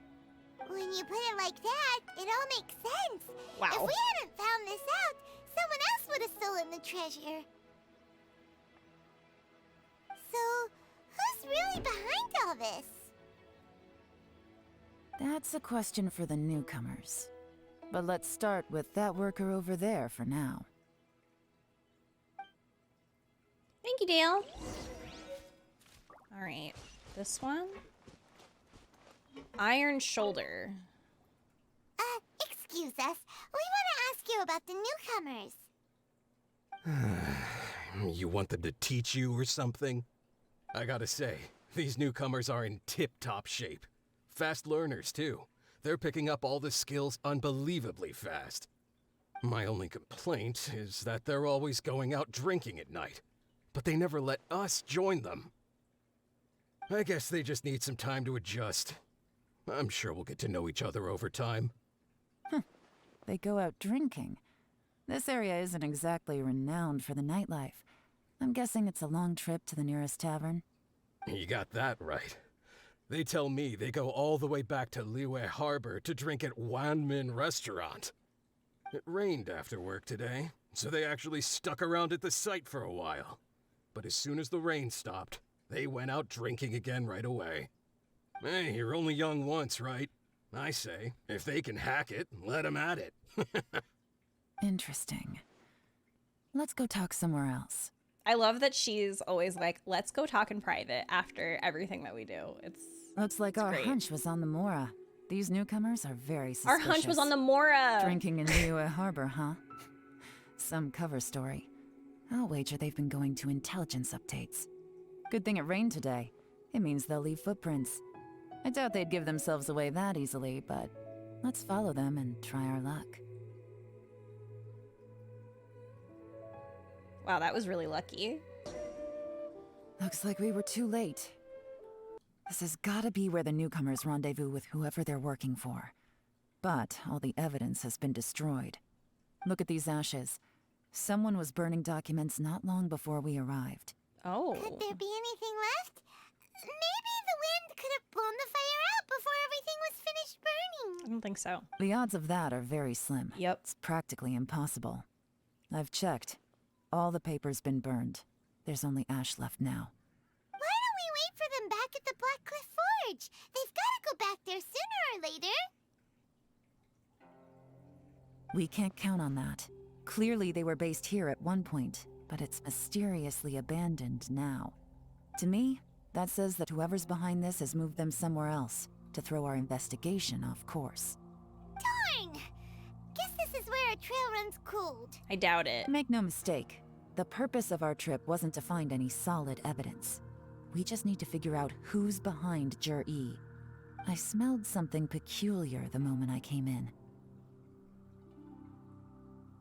When you put it like that, it all makes sense. Wow. If we hadn't found this out, someone else would have stolen the treasure. So, who's really behind all this? That's a question for the newcomers. But let's start with that worker over there for now. Thank you, Dale. All right, this one. Iron Shoulder. Excuse us. We want to ask you about the newcomers. You want them to teach you or something? I gotta say, these newcomers are in tip-top shape. Fast learners, too. They're picking up all the skills unbelievably fast. My only complaint is that they're always going out drinking at night, but they never let us join them. I guess they just need some time to adjust. I'm sure we'll get to know each other over time. They go out drinking. This area isn't exactly renowned for the nightlife. I'm guessing it's a long trip to the nearest tavern. You got that right. They tell me they go all the way back to Liyue Harbor to drink at Wanmin Restaurant. It rained after work today, so they actually stuck around at the site for a while. But as soon as the rain stopped, they went out drinking again right away. Hey, you're only young once, right? I say, if they can hack it, let them at it. Interesting. Let's go talk somewhere else. I love that she's always like, let's go talk in private after everything that we do. Looks like our great. hunch was on the Mora. These newcomers are very suspicious. Our hunch was on the Mora. Drinking in Liyue Harbor, huh? Some cover story. I'll wager they've been going to intelligence updates. Good thing it rained today. It means they'll leave footprints. I doubt they'd give themselves away that easily, but let's follow them and try our luck. Wow, that was really lucky. Looks like we were too late. This has gotta be where the newcomers rendezvous with whoever they're working for. But all the evidence has been destroyed. Look at these ashes. Someone was burning documents not long before we arrived. Oh. Could there be anything left? Maybe the wind could have blown the fire out before everything was finished burning. I don't think so. The odds of that are very slim. Yep. It's practically impossible. I've checked. All the paper's been burned. There's only ash left now. Why don't we wait for them back at the Blackcliff Forge? They've got to go back there sooner or later. We can't count on that. Clearly they were based here at one point, but it's mysteriously abandoned now. To me, that says that whoever's behind this has moved them somewhere else to throw our investigation off course. Darn! Guess this is where a trail runs cold. I doubt it. Make no mistake, the purpose of our trip wasn't to find any solid evidence. We just need to figure out who's behind Jur-E. I smelled something peculiar the moment I came in.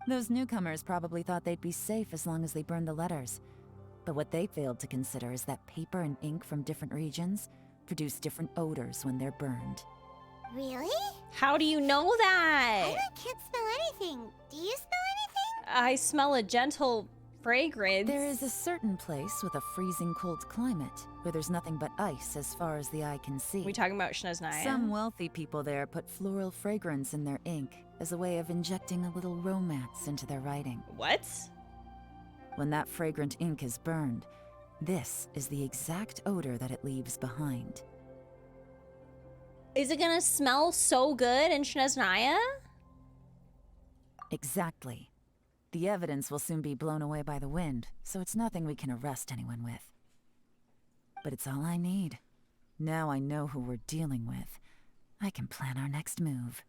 Those newcomers probably thought they'd be safe as long as they burned the letters. But what they failed to consider is that paper and ink from different regions produce different odors when they're burned. Really? How do you know that? I can't smell anything. Do you smell anything? I smell a gentle fragrance. There is a certain place with a freezing cold climate where there's nothing but ice as far as the eye can see. We talking about Shneznaya? Some wealthy people there put floral fragrance in their ink as a way of injecting a little romance into their writing. What? When that fragrant ink is burned, This is the exact odor that it leaves behind. Is it gonna smell so good in Snezhnaya? Exactly. The evidence will soon be blown away by the wind, so it's nothing we can arrest anyone with. But it's all I need. Now I know who we're dealing with. I can plan our next move.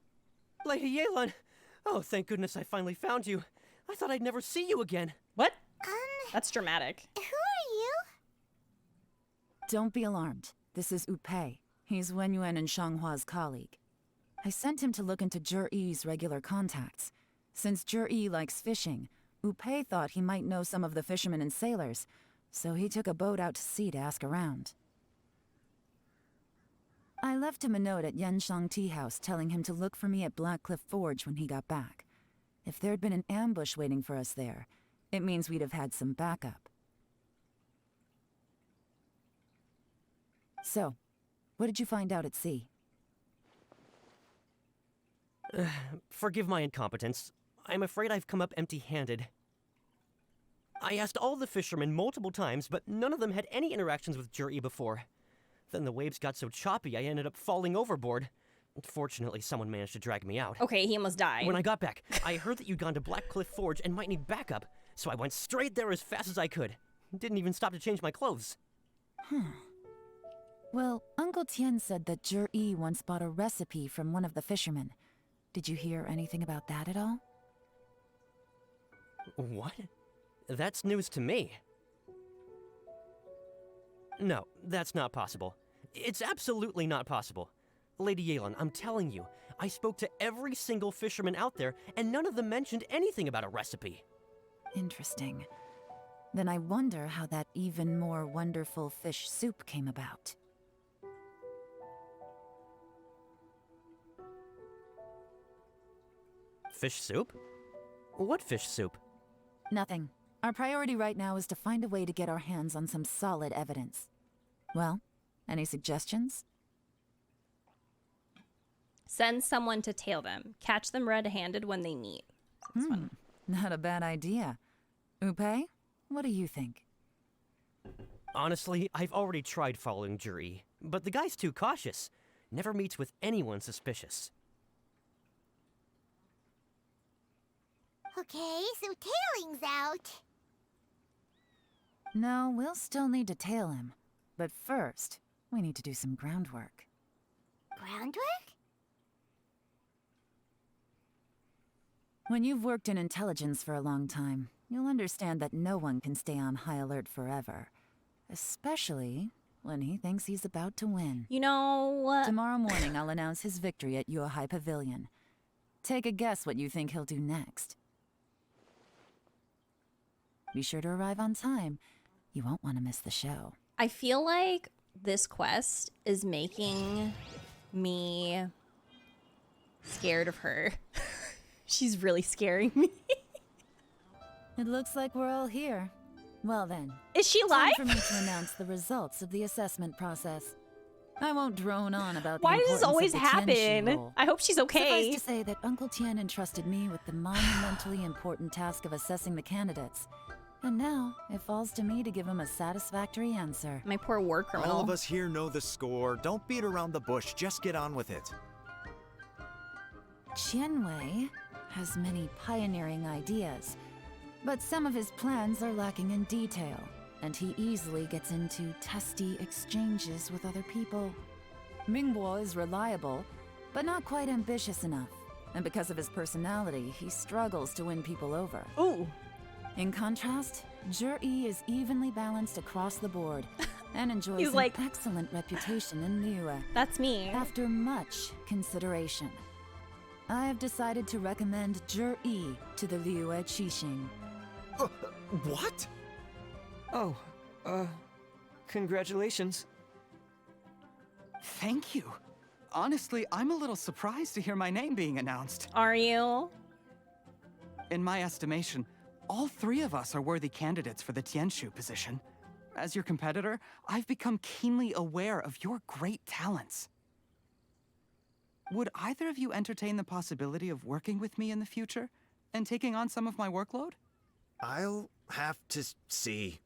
Lady Yelan! Oh, thank goodness I finally found you. I thought I'd never see you again. What? That's dramatic. Who are you? Don't be alarmed. This is Upei. He's Wenyuan and Shanghua's colleague. I sent him to look into Zhiyi's regular contacts. Since Zhiyi likes fishing, Upei thought he might know some of the fishermen and sailors, so he took a boat out to sea to ask around. I left him a note at Yanshang Tea House telling him to look for me at Blackcliff Forge when he got back. If there'd been an ambush waiting for us there, it means we'd have had some backup. So, what did you find out at sea? Forgive my incompetence. I'm afraid I've come up empty-handed. I asked all the fishermen multiple times, but none of them had any interactions with Zhiyi before. Then the waves got so choppy I ended up falling overboard. Fortunately, someone managed to drag me out. Okay, he almost died. When I got back, I heard that you'd gone to Blackcliff Forge and might need backup, so I went straight there as fast as I could. Didn't even stop to change my clothes. Well, Uncle Tian said that Zhiyi once bought a recipe from one of the fishermen. Did you hear anything about that at all? What? That's news to me. No, that's not possible. It's absolutely not possible. Lady Yelan, I'm telling you, I spoke to every single fisherman out there, and none of them mentioned anything about a recipe. Interesting. Then I wonder how that even more wonderful fish soup came about. Fish soup? What fish soup? Nothing. Our priority right now is to find a way to get our hands on some solid evidence. Well, any suggestions? Send someone to tail them. Catch them red-handed when they meet. That's fun. Not a bad idea. Upei, what do you think? Honestly, I've already tried following Zhiyi, but the guy's too cautious. Never meets with anyone suspicious. Okay, so tailing's out. No, we'll still need to tail him. But first, we need to do some groundwork. Groundwork? When you've worked in intelligence for a long time, you'll understand that no one can stay on high alert forever. Especially when he thinks he's about to win. You know... Tomorrow morning, I'll announce his victory at Yuehai Pavilion. Take a guess what you think he'll do next. Be sure to arrive on time. You won't want to miss the show. I feel like this quest is making me scared of her. She's really scaring me. It looks like we're all here. Well then. Is she live? Time for me to announce the results of the assessment process. I won't drone on about Why the does this importance always of the Tianxi happen? role. I hope she's okay. Suffice to say that Uncle Tian entrusted me with the monumentally important task of assessing the candidates. And now, it falls to me to give him a satisfactory answer. My poor war criminal. All of us here know the score. Don't beat around the bush. Just get on with it. Qianwei has many pioneering ideas, but some of his plans are lacking in detail, and he easily gets into testy exchanges with other people. Mingbo is reliable, but not quite ambitious enough, and because of his personality, he struggles to win people over. Ooh. In contrast, Zhiyi is evenly balanced across the board and enjoys He's an like, excellent reputation in Liyue. That's me. After much consideration, I have decided to recommend Zhiyi to the Liyue Qixing. What? Oh, congratulations. Thank you. Honestly, I'm a little surprised to hear my name being announced. Are you? In my estimation, all three of us are worthy candidates for the Tianshu position. As your competitor, I've become keenly aware of your great talents. Would either of you entertain the possibility of working with me in the future and taking on some of my workload? I'll have to see.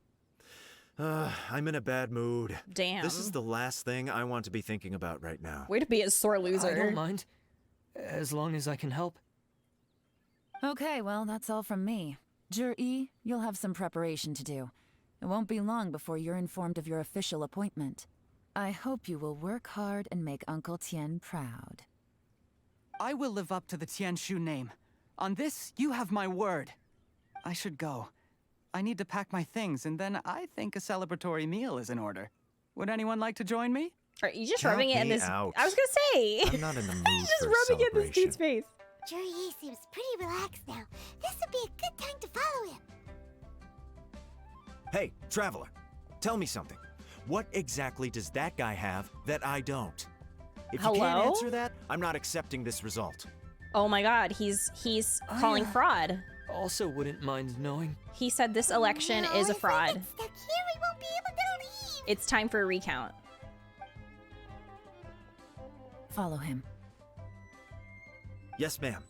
I'm in a bad mood. Damn. This is the last thing I want to be thinking about right now. Way to be a sore loser. I don't mind. As long as I can help. Okay, well, that's all from me. Jur-E, you'll have some preparation to do. It won't be long before you're informed of your official appointment. I hope you will work hard and make Uncle Tien proud. I will live up to the Tianshu name. On this, you have my word. I should go. I need to pack my things, and then I think a celebratory meal is in order. Would anyone like to join me? Are you just Count rubbing it in me this? out. I was gonna say. I'm not in the mood He's just for rubbing it in this dude's celebration. face. Jur-E seems pretty relaxed now. This would be a good time to follow him. Hey, Traveler, tell me something. What exactly does that guy have that I don't? If you can't Hello? answer that, I'm not accepting this result. Oh my God, he's calling fraud. Also wouldn't mind knowing. He said this election No, is a if we fraud. get stuck here, we won't be able to leave. It's time for a recount. Follow him. Yes, ma'am.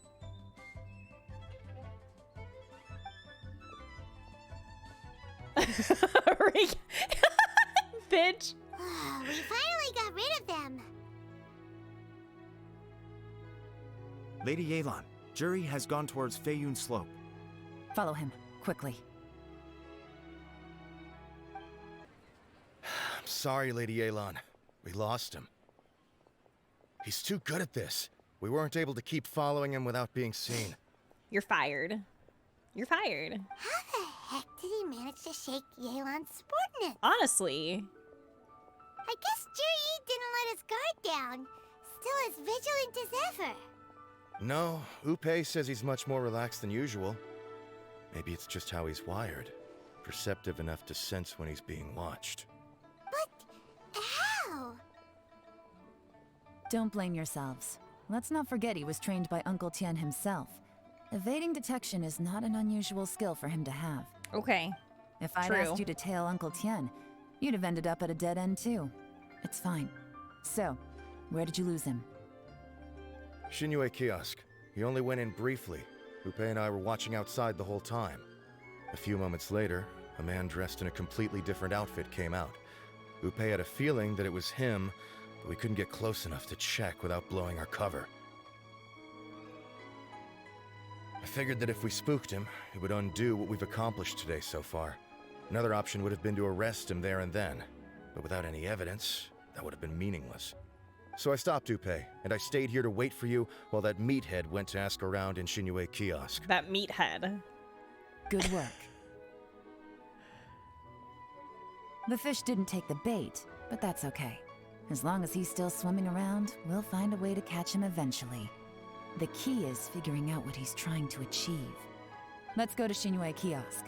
Bitch. We finally got rid of them. Lady Yelan, Jur-E has gone towards Feiyun Slope. Follow him, quickly. I'm sorry, Lady Yelan. We lost him. He's too good at this. We weren't able to keep following him without being seen. You're fired. You're fired. How the heck did he manage to shake Yelan's subordinates? Honestly. I guess Jur-E didn't let his guard down. Still as vigilant as ever. No, Upe says he's much more relaxed than usual. Maybe it's just how he's wired. Perceptive enough to sense when he's being watched. But how? Don't blame yourselves. Let's not forget he was trained by Uncle Tien himself. Evading detection is not an unusual skill for him to have. Okay. If I'd True. asked you to tail Uncle Tien, you'd have ended up at a dead end too. It's fine. So, where did you lose him? Shinue Kiosk. He only went in briefly. Upe and I were watching outside the whole time. A few moments later, a man dressed in a completely different outfit came out. Upe had a feeling that it was him, but we couldn't get close enough to check without blowing our cover. I figured that if we spooked him, it would undo what we've accomplished today so far. Another option would have been to arrest him there and then, but without any evidence, that would have been meaningless. So I stopped Upe, and I stayed here to wait for you while that meathead went to ask around in Shinue Kiosk. That meathead. Good work. The fish didn't take the bait, but that's okay. As long as he's still swimming around, we'll find a way to catch him eventually. The key is figuring out what he's trying to achieve. Let's go to Shinue Kiosk.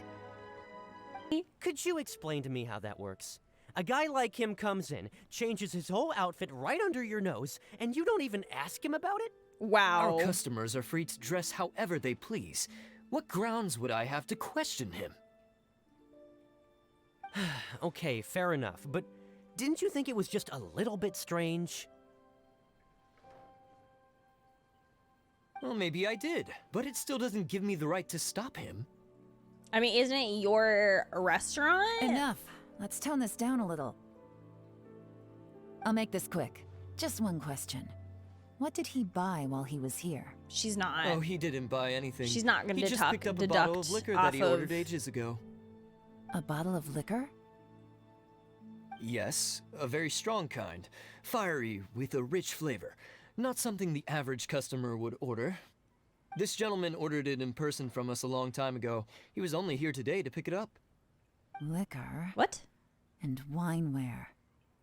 Could you explain to me how that works? A guy like him comes in, changes his whole outfit right under your nose, and you don't even ask him about it? Wow. Our customers are free to dress however they please. What grounds would I have to question him? Okay, fair enough, but didn't you think it was just a little bit strange? Well, maybe I did, but it still doesn't give me the right to stop him. I mean, isn't it your restaurant? Enough. Let's tone this down a little. I'll make this quick. Just one question. What did he buy while he was here? She's not. Oh, he didn't buy anything. She's not gonna He just picked up a bottle of liquor that he off ordered of- ages ago. A bottle of liquor? Yes, a very strong kind. Fiery, with a rich flavor. Not something the average customer would order. This gentleman ordered it in person from us a long time ago. He was only here today to pick it up. Liquor? What? And wineware.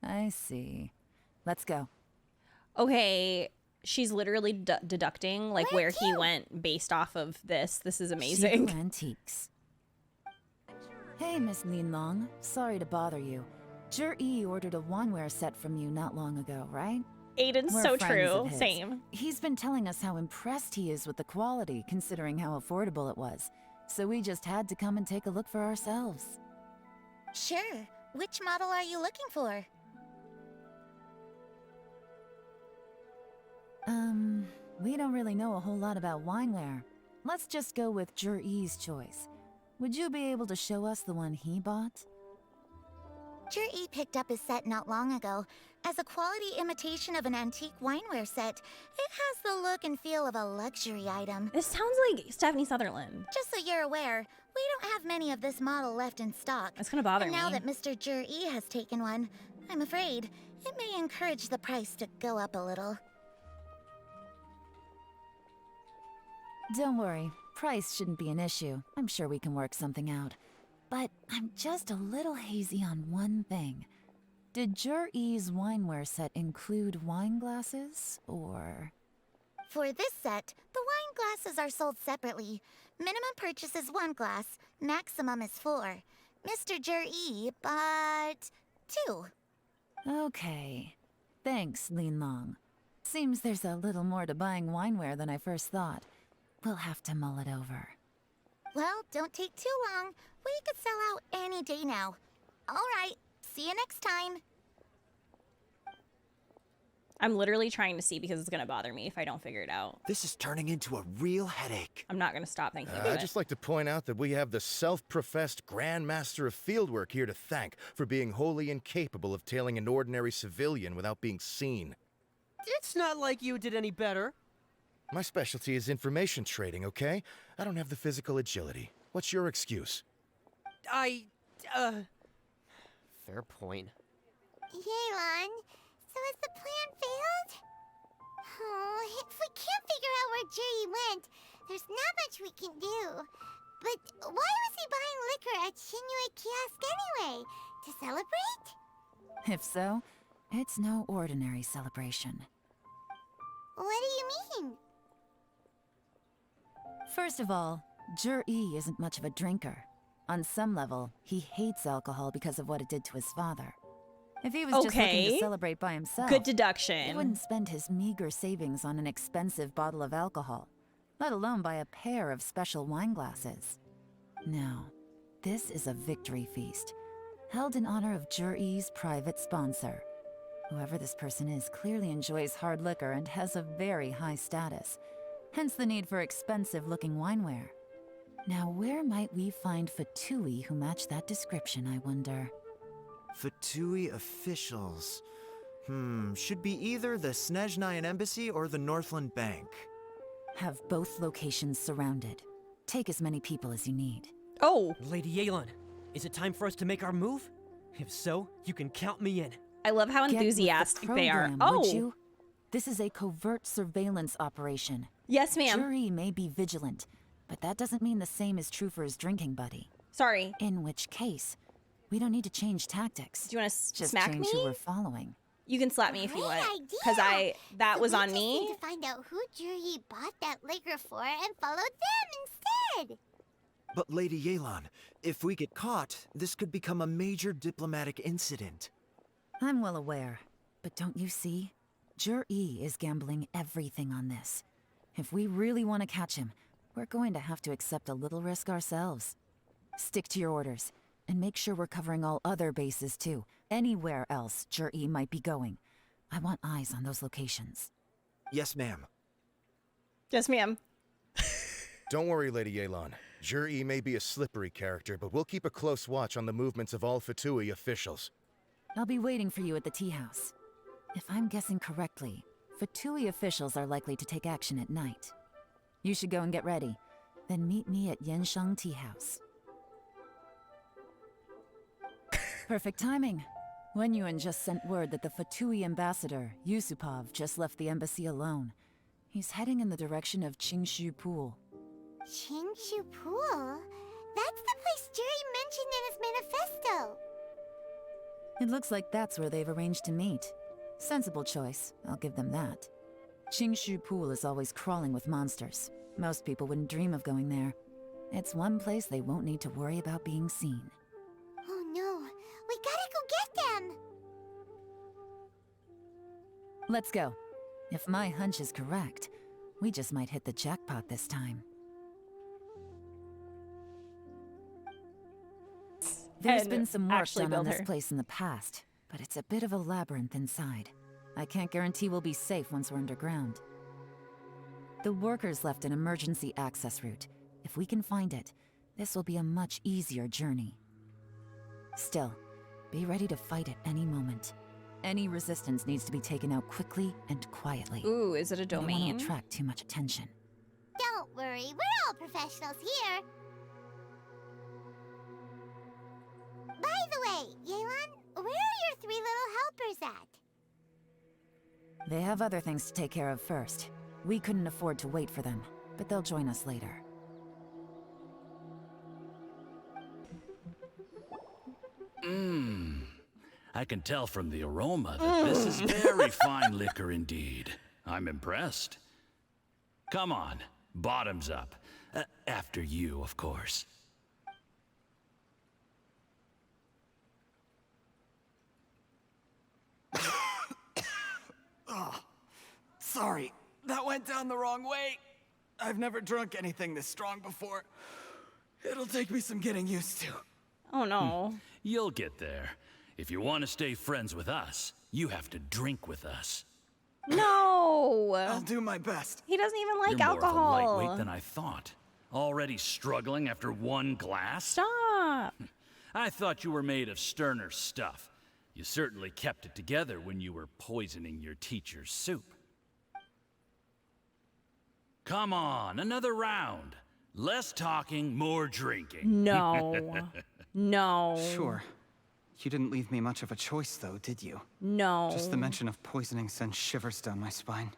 I see. Let's go. Okay, she's literally deducting like where he to? went based off of this. This is amazing. Shibu Antiques. Hey, Miss Lin Long. Sorry to bother you. Jur-E ordered a wineware set from you not long ago, right? Aiden's We're so friends true. of his. Same. He's been telling us how impressed he is with the quality, considering how affordable it was. So we just had to come and take a look for ourselves. Sure. Which model are you looking for? We don't really know a whole lot about wineware. Let's just go with Jur-E's choice. Would you be able to show us the one he bought? Jur-E picked up his set not long ago. As a quality imitation of an antique wineware set, it has the look and feel of a luxury item. This sounds like Stephanie Sutherland. Just so you're aware, we don't have many of this model left in stock. That's gonna bother and now me. that Mr. Jur-E has taken one, I'm afraid it may encourage the price to go up a little. Don't worry, price shouldn't be an issue. I'm sure we can work something out. But I'm just a little hazy on one thing. Did Jur-E's wineware set include wine glasses, or...? For this set, the wine glasses are sold separately. Minimum purchase is 1 glass, maximum is 4. Mr. Jur-E bought 2. Okay. Thanks, Lin Long. Seems there's a little more to buying wineware than I first thought. We'll have to mull it over. Well, don't take too long. We could sell out any day now. All right, see you next time. I'm literally trying to see because it's gonna bother me if I don't figure it out. This is turning into a real headache. I'm not gonna stop thinking about I'd it. just like to point out that we have the self-professed Grand Master of Fieldwork here to thank for being wholly incapable of tailing an ordinary civilian without being seen. It's not like you did any better. My specialty is information trading, okay? I don't have the physical agility. What's your excuse? Fair point. Yelan, so has the plan failed? Oh, if we can't figure out where Jur-E went, there's not much we can do. But why was he buying liquor at Shinue Kiosk anyway? To celebrate? If so, it's no ordinary celebration. What do you mean? First of all, Jur-E isn't much of a drinker. On some level, he hates alcohol because of what it did to his father. If he was just looking Okay. to celebrate by himself, Good he deduction. wouldn't spend his meager savings on an expensive bottle of alcohol, let alone buy a pair of special wine glasses. No, this is a victory feast, held in honor of Jur-E's private sponsor. Whoever this person is clearly enjoys hard liquor and has a very high status, hence the need for expensive-looking wineware. Now, where might we find Fatui who match that description, I wonder? Fatui officials. Should be either the Snezhnayan Embassy or the Northland Bank. Have both locations surrounded. Take as many people as you need. Oh, Lady Yelan, is it time for us to make our move? If so, you can count me in. I love how Get with the enthusiastic they are. program, Oh, would you? This is a covert surveillance operation. yes, ma'am. Jur-E may be vigilant, but that doesn't mean the same is true for his drinking buddy. Sorry. In which case, we don't need to change tactics. Do you want to Just smack change me? who we're following. You can slap me if you Great want. idea. Because that So was we on just me. need to find out who Jur-E bought that liquor for and follow them instead. But Lady Yelan, if we get caught, this could become a major diplomatic incident. I'm well aware, but don't you see? Jur-E is gambling everything on this. If we really want to catch him, we're going to have to accept a little risk ourselves. Stick to your orders, and make sure we're covering all other bases too. Anywhere else Jur-E might be going. I want eyes on those locations. Yes, ma'am. Yes, ma'am. Don't worry, Lady Yelan. Jur-E may be a slippery character, but we'll keep a close watch on the movements of all Fatui officials. I'll be waiting for you at the tea house. If I'm guessing correctly, Fatui officials are likely to take action at night. You should go and get ready. Then meet me at Yenshang Tea House. Perfect timing. Wenyuan just sent word that the Fatui ambassador, Yusupov, just left the embassy alone. He's heading in the direction of Qingshu Pool. Qingshu Pool? That's the place Jur-E mentioned in his manifesto. It looks like that's where they've arranged to meet. Sensible choice, I'll give them that. Qingshu Pool is always crawling with monsters. Most people wouldn't dream of going there. It's one place they won't need to worry about being seen. Oh no, we gotta go get them! Let's go. If my hunch is correct, we just might hit the jackpot this time. There's And been some work actually done on build this her. place in the past, but it's a bit of a labyrinth inside. I can't guarantee we'll be safe once we're underground. The workers left an emergency access route. If we can find it, this will be a much easier journey. Still, Be ready to fight at any moment. Any resistance needs to be taken out quickly and quietly. Ooh, is it a We don't domain? want to attract too much attention. Don't worry, we're all professionals here. By the way, Yelan, where are your 3 little helpers at? They have other things to take care of first. We couldn't afford to wait for them, but they'll join us later. I can tell from the aroma that this is very fine liquor indeed. I'm impressed. Come on, bottoms up. After you, of course. Oh, sorry. That went down the wrong way. I've never drunk anything this strong before. It'll take me some getting used to. Oh no. You'll get there. If you want to stay friends with us, you have to drink with us. No. I'll do my best. He doesn't even like You're alcohol. more of a lightweight than I thought. Already struggling after one glass? Stop. I thought you were made of sterner stuff. You certainly kept it together when you were poisoning your teacher's soup. Come on, another round. Less talking, more drinking. No. No. Sure. You didn't leave me much of a choice, though, did you? No. Just the mention of poisoning sends shivers down my spine.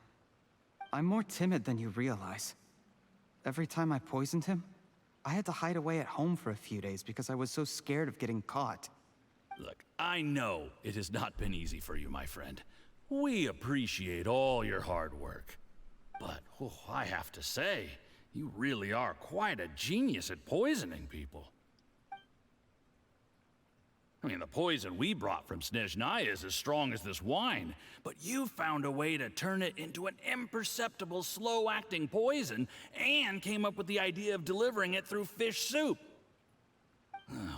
I'm more timid than you realize. Every time I poisoned him, I had to hide away at home for a few days because I was so scared of getting caught. Look, I know it has not been easy for you, my friend. We appreciate all your hard work. But, I have to say, you really are quite a genius at poisoning people. I mean, the poison we brought from Snezhnaya is as strong as this wine, but you found a way to turn it into an imperceptible, slow-acting poison, and came up with the idea of delivering it through fish soup.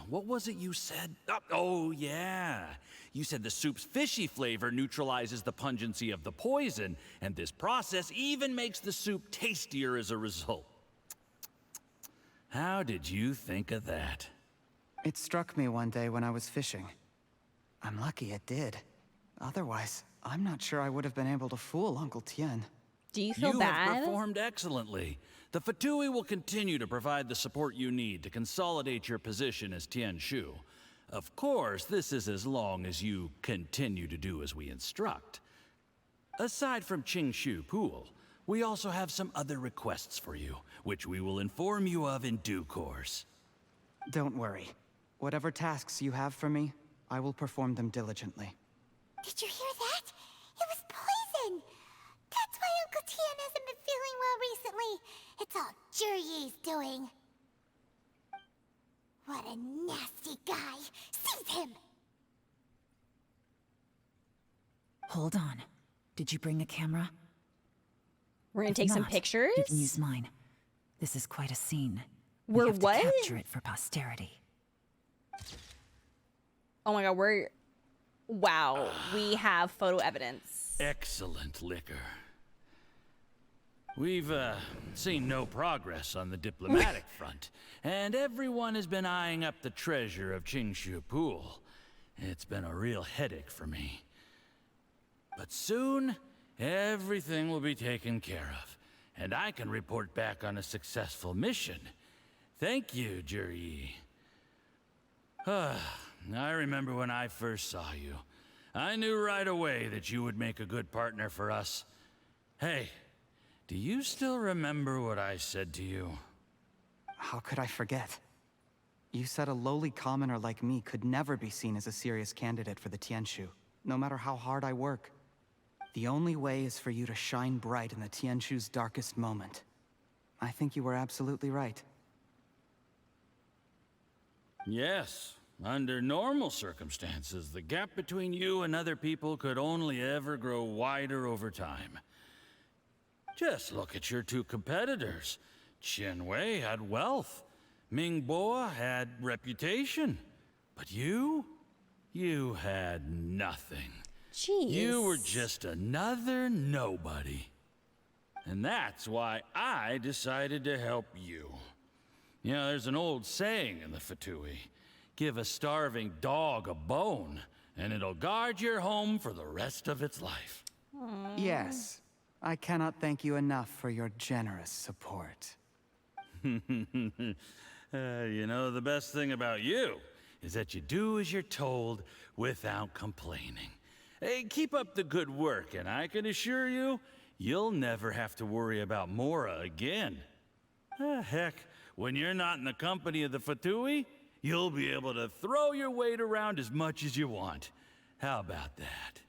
What was it you said? Oh, yeah. You said the soup's fishy flavor neutralizes the pungency of the poison, and this process even makes the soup tastier as a result. How did you think of that? It struck me one day when I was fishing. I'm lucky it did. Otherwise, I'm not sure I would have been able to fool Uncle Tien. Do you feel You bad? have performed excellently. The Fatui will continue to provide the support you need to consolidate your position as Tien Shu. Of course, this is as long as you continue to do as we instruct. Aside from Qing Shu Pool, we also have some other requests for you, which we will inform you of in due course. Don't worry. Whatever tasks you have for me, I will perform them diligently. Did you hear that? It was poison! That's why Uncle Tien hasn't been feeling well recently. It's all Jurye's doing. What a nasty guy! Seize him! Hold on. Did you bring a camera? We're gonna If take some not, pictures? You can use mine. This is quite a scene. We're we have what? to capture it for posterity. Oh my god, wow, we have photo evidence. Excellent liquor. We've seen no progress on the diplomatic front, and everyone has been eyeing up the treasure of Qingshu Pool. It's been a real headache for me. But soon, everything will be taken care of, and I can report back on a successful mission. Thank you, Jurye. I remember when I first saw you. I knew right away that you would make a good partner for us. Hey, do you still remember what I said to you? How could I forget? You said a lowly commoner like me could never be seen as a serious candidate for the Tianshu, no matter how hard I work. The only way is for you to shine bright in the Tianshu's darkest moment. I think you were absolutely right. Yes. Under normal circumstances, the gap between you and other people could only ever grow wider over time. Just look at your two competitors. Qian Wei had wealth. Ming Boa had reputation. But you had nothing. Jeez. You were just another nobody. And that's why I decided to help you. You know, there's an old saying in the Fatui. Give a starving dog a bone, and it'll guard your home for the rest of its life. Yes. I cannot thank you enough for your generous support. You know, the best thing about you is that you do as you're told without complaining. Hey, keep up the good work, and I can assure you, you'll never have to worry about Mora again. Heck, when you're not in the company of the Fatui, you'll be able to throw your weight around as much as you want. How about that?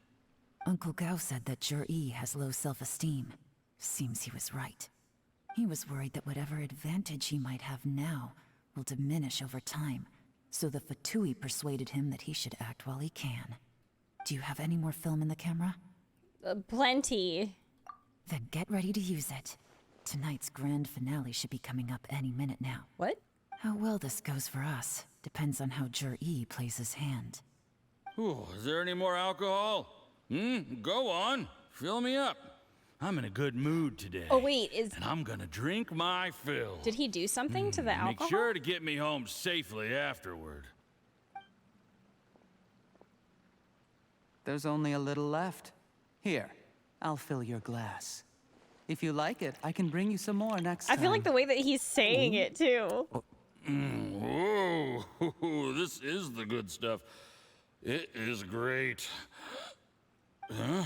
Uncle Gao said that Jur-E has low self-esteem. Seems he was right. He was worried that whatever advantage he might have now will diminish over time, so the Fatui persuaded him that he should act while he can. Do you have any more film in the camera? Plenty. Then get ready to use it. Tonight's grand finale should be coming up any minute now. What? How well this goes for us depends on how Jur-E plays his hand. Ooh, is there any more alcohol? Go on. Fill me up. I'm in a good mood today. Oh wait, and I'm gonna drink my fill. Did he do something to the alcohol? Make sure to get me home safely afterward. There's only a little left. Here, I'll fill your glass. If you like it, I can bring you some more next time. I feel like the way that he's saying it too. Whoa, this is the good stuff. It is great. Huh?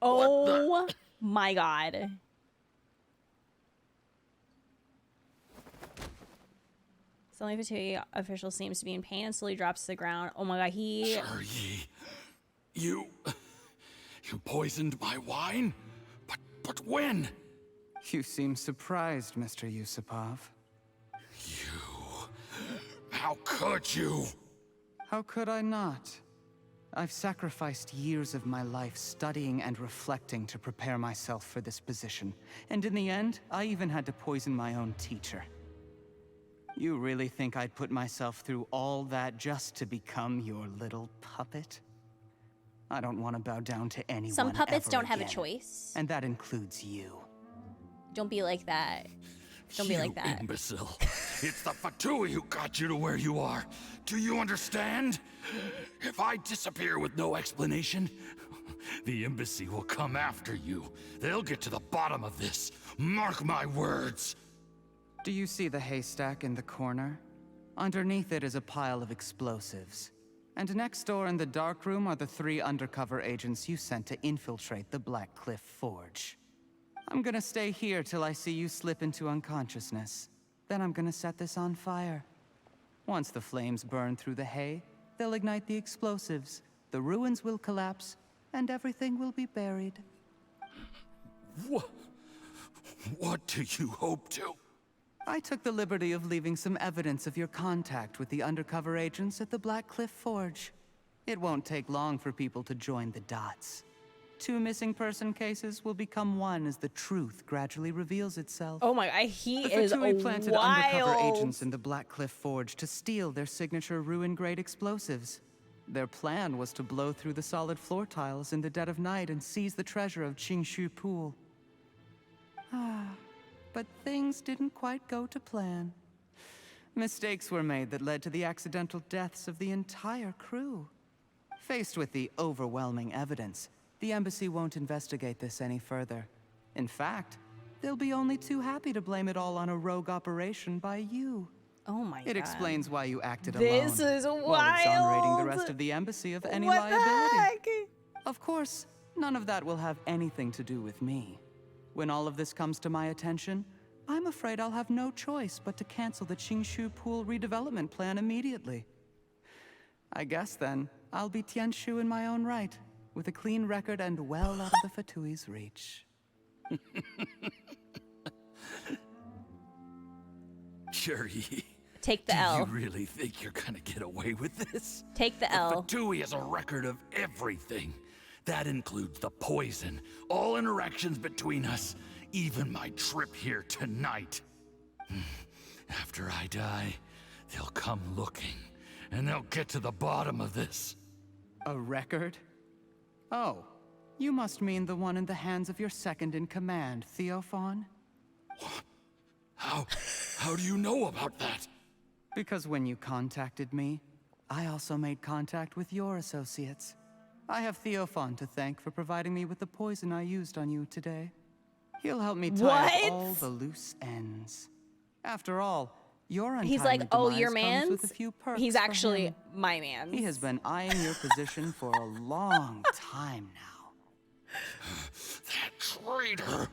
Oh my god. Suddenly Fatui official seems to be in pain and slowly drops to the ground. Oh my god, Jur-E, you poisoned my wine? But when? You seem surprised, Mr. Yusupov. How could you? How could I not? I've sacrificed years of my life studying and reflecting to prepare myself for this position. And in the end, I even had to poison my own teacher. You really think I'd put myself through all that just to become your little puppet? I don't want to bow down to anyone. Some puppets ever don't have a again. choice. And that includes you. Don't be like that. Don't be like that. Imbecile. It's the Fatui who got you to where you are. Do you understand? If I disappear with no explanation, the embassy will come after you. They'll get to the bottom of this. Mark my words. Do you see the haystack in the corner? Underneath it is a pile of explosives. And next door in the dark room are the 3 undercover agents you sent to infiltrate the Black Cliff Forge. I'm gonna stay here till I see you slip into unconsciousness. Then I'm gonna set this on fire. Once the flames burn through the hay, they'll ignite the explosives, the ruins will collapse, and everything will be buried. What do you hope to? I took the liberty of leaving some evidence of your contact with the undercover agents at the Black Cliff Forge. It won't take long for people to join the dots. 2 missing person cases will become one as the truth gradually reveals itself. Oh my god, he is The Fatui planted undercover wild. agents in the Black Cliff Forge to steal their signature ruin-grade explosives. Their plan was to blow through the solid floor tiles in the dead of night and seize the treasure of Qingshu Pool. But things didn't quite go to plan. Mistakes were made that led to the accidental deaths of the entire crew. Faced with the overwhelming evidence, the embassy won't investigate this any further. In fact, they'll be only too happy to blame it all on a rogue operation by you. Oh my god. It explains why you acted This alone, is while exonerating the wild. rest of the embassy of any What the liability. heck? Of course, none of that will have anything to do with me. When all of this comes to my attention, I'm afraid I'll have no choice but to cancel the Qingshu Pool redevelopment plan immediately. I guess then, I'll be Tianshu in my own right, with a clean record and well out of the Fatui's reach. Jur-E, Take the L. Do you really think you're gonna get away with this? Take the L. Fatui has a record of everything. That includes the poison, all interactions between us, even my trip here tonight. After I die, they'll come looking, and they'll get to the bottom of this. A record? Oh, you must mean the one in the hands of your second-in-command, Theophon? How How do you know about that? Because when you contacted me, I also made contact with your associates. I have Theophan to thank for providing me with the poison I used on you today. He'll help me tie up all the loose ends. After all, your untimely He's like, oh, your demise comes with a man's? few perks He's for actually him. my man's. He has been eyeing your position for a long time now. That traitor!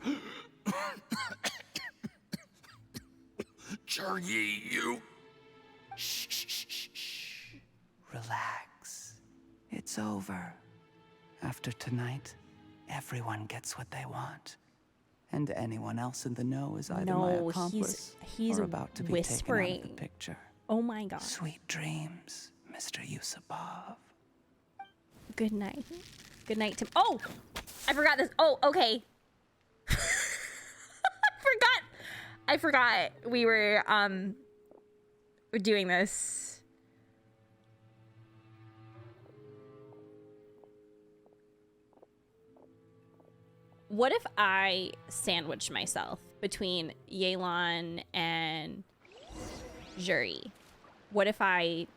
Juryi, you... Shh. Relax. It's over. After tonight, everyone gets what they want. And anyone else in the know is either my accomplice he's or about to be whispering. taken out of the picture. Oh my god. Sweet dreams, Mr. Yusupov. Good night. Good night, Tim. Oh! I forgot this. Oh, okay. I forgot we were doing this. What if I sandwiched myself between Yelan and Juri? What if I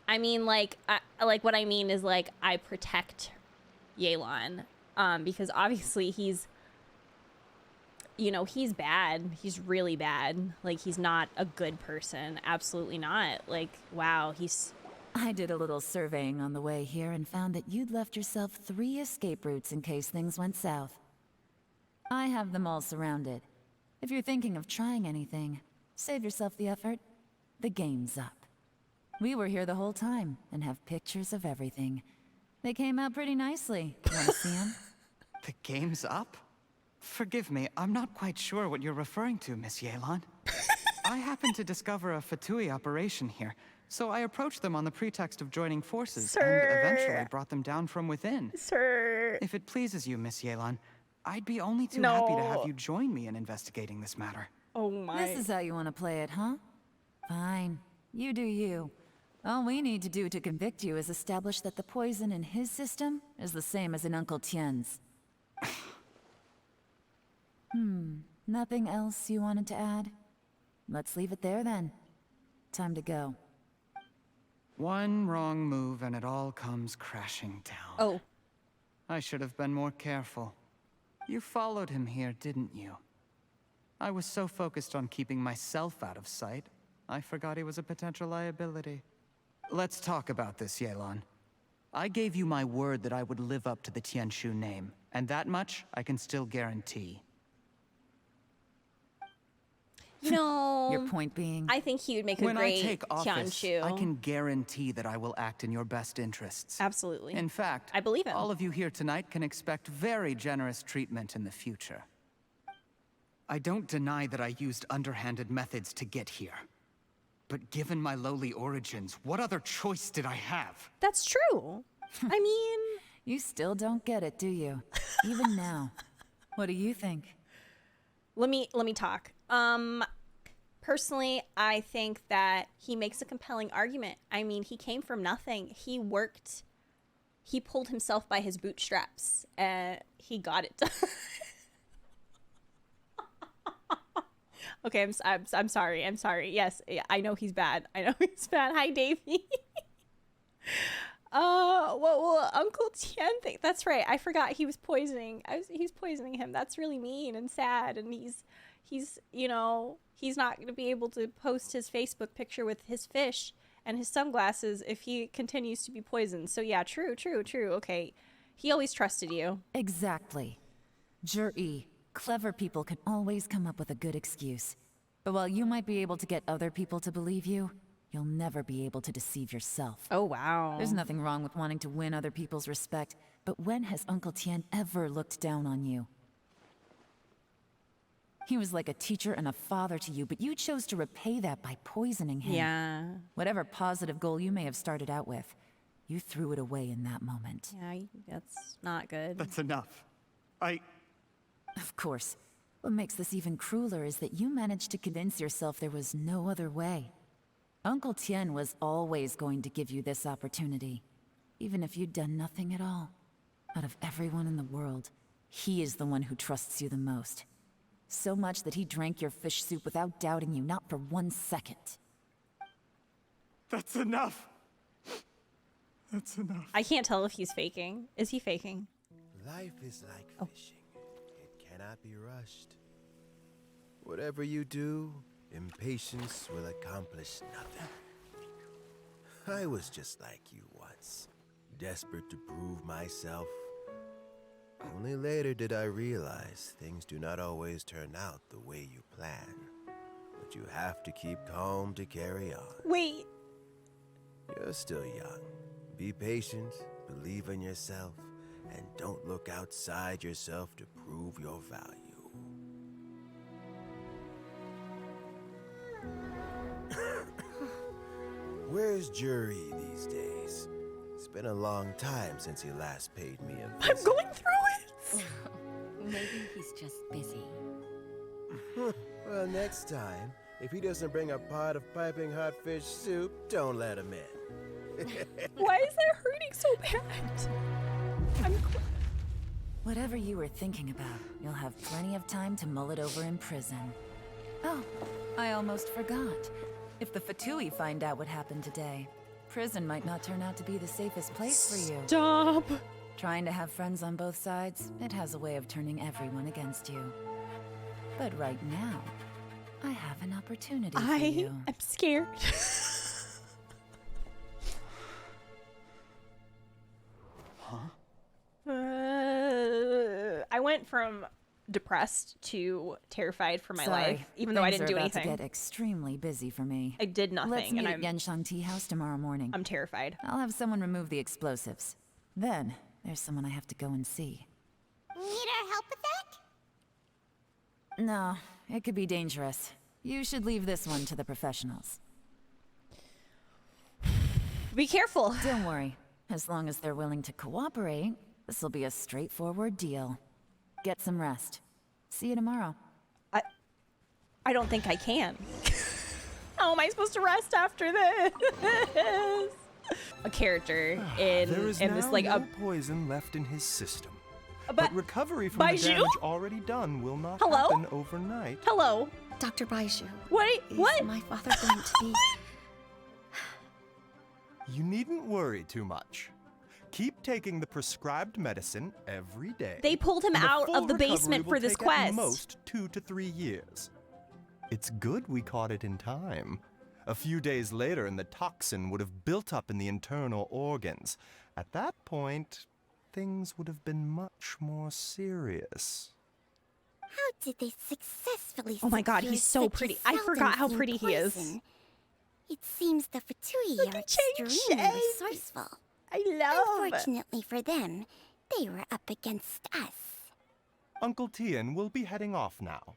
mean, like, what I mean is, like, I protect Yelan, because obviously he's, you know, he's bad. He's really bad. Like, he's not a good person. Absolutely not. Like, wow, he's... I did a little surveying on the way here and found that you'd left yourself 3 escape routes in case things went south. I have them all surrounded. If you're thinking of trying anything, save yourself the effort. The game's up. We were here the whole time and have pictures of everything. They came out pretty nicely. Want to see them? The game's up? Forgive me, I'm not quite sure what you're referring to, Miss Yelan. I happened to discover a Fatui operation here, so I approached them on the pretext of joining forces and eventually brought them down from within. Sir. If it pleases you, Miss Yelan, I'd be only too happy to have you join me in investigating this matter. Oh my. This is how you want to play it, huh? Fine. You do you. All we need to do to convict you is establish that the poison in his system is the same as in Uncle Tien's. Nothing else you wanted to add? Let's leave it there then. Time to go. One wrong move and it all comes crashing down. Oh. I should have been more careful. You followed him here, didn't you? I was so focused on keeping myself out of sight, I forgot he was a potential liability. Let's talk about this, Yelan. I gave you my word that I would live up to the Tianshu name, and that much I can still guarantee. You know, your point being, I think he would make a when great I take office, Tianshu. I can guarantee that I will act in your best interests. Absolutely. In fact, I believe him. All of you here tonight can expect very generous treatment in the future. I don't deny that I used underhanded methods to get here. But given my lowly origins, what other choice did I have? That's true. I mean... You still don't get it, do you? Even now. What do you think? Let me talk. Personally, I think that he makes a compelling argument. I mean, he came from nothing. He pulled himself by his bootstraps, and he got it done. Okay, I'm sorry. I'm sorry. Yes, I know he's bad. I know he's bad. Hi, Davey. What will Uncle Tien think? That's right. I forgot he was poisoning. He's poisoning him. That's really mean and sad. And he's you know, he's not going to be able to post his Facebook picture with his fish and his sunglasses if he continues to be poisoned. So yeah, true. Okay. He always trusted you. Exactly. Jur-E. Clever people can always come up with a good excuse. But while you might be able to get other people to believe you, you'll never be able to deceive yourself. Oh, wow. There's nothing wrong with wanting to win other people's respect, but when has Uncle Tien ever looked down on you? He was like a teacher and a father to you, but you chose to repay that by poisoning him. Yeah. Whatever positive goal you may have started out with, you threw it away in that moment. Yeah, that's not good. That's enough. Of course. What makes this even crueler is that you managed to convince yourself there was no other way. Uncle Tien was always going to give you this opportunity, even if you'd done nothing at all. Out of everyone in the world, he is the one who trusts you the most. So much that he drank your fish soup without doubting you, not for 1 second. That's enough. That's enough. I can't tell if he's faking. Is he faking? Life is like fishing. It cannot be rushed. Whatever you do, impatience will accomplish nothing. I was just like you once, desperate to prove myself. Only later did I realize things do not always turn out the way you plan. But you have to keep calm to carry on. Wait. You're still young. Be patient, believe in yourself, and don't look outside yourself to prove your value. Where's Jury these days? It's been a long time since he last paid me a visit. I'm going through it! Maybe he's just busy. Well, next time, if he doesn't bring a pot of piping hot fish soup, don't let him in. Why is that hurting so bad? Whatever you were thinking about, you'll have plenty of time to mull it over in prison. Oh, I almost forgot. If the Fatui find out what happened today, prison might not turn out to be the safest place for you. Stop! Trying to have friends on both sides, it has a way of turning everyone against you. But right now, I have an opportunity for you. I'm scared. I went from depressed to terrified for my life, even though I didn't do anything. Things are about to get extremely busy for me. I did nothing, Let's meet and at Genshin Tea House tomorrow morning. I'm terrified. I'll have someone remove the explosives. Then, there's someone I have to go and see. Need our help with that? No, it could be dangerous. You should leave this one to the professionals. Be careful. Don't worry. As long as they're willing to cooperate, this'll be a straightforward deal. Get some rest. See you tomorrow. I don't think I can. How am I supposed to rest after this? A character in there is this like no poison left in his system. But But recovery from the Baiju? damage already done will not Hello? happen overnight. Hello. Dr. Baiju. Wait, what? Is my father going to be... You needn't worry too much. Keep taking the prescribed medicine every day. They pulled him and out full of the recovery basement will for this take quest. At most 2 to 3 years. It's good we caught it in time. A few days later, and the toxin would have built up in the internal organs. At that point, things would have been much more serious. How did they successfully Oh my God, secure he's so such a pretty. I forgot how seldom-seen pretty he is. poison? It seems the Fatui Look are at Chang extremely Shang. resourceful. I love. Unfortunately for them, they were up against us. Uncle Tian will be heading off now.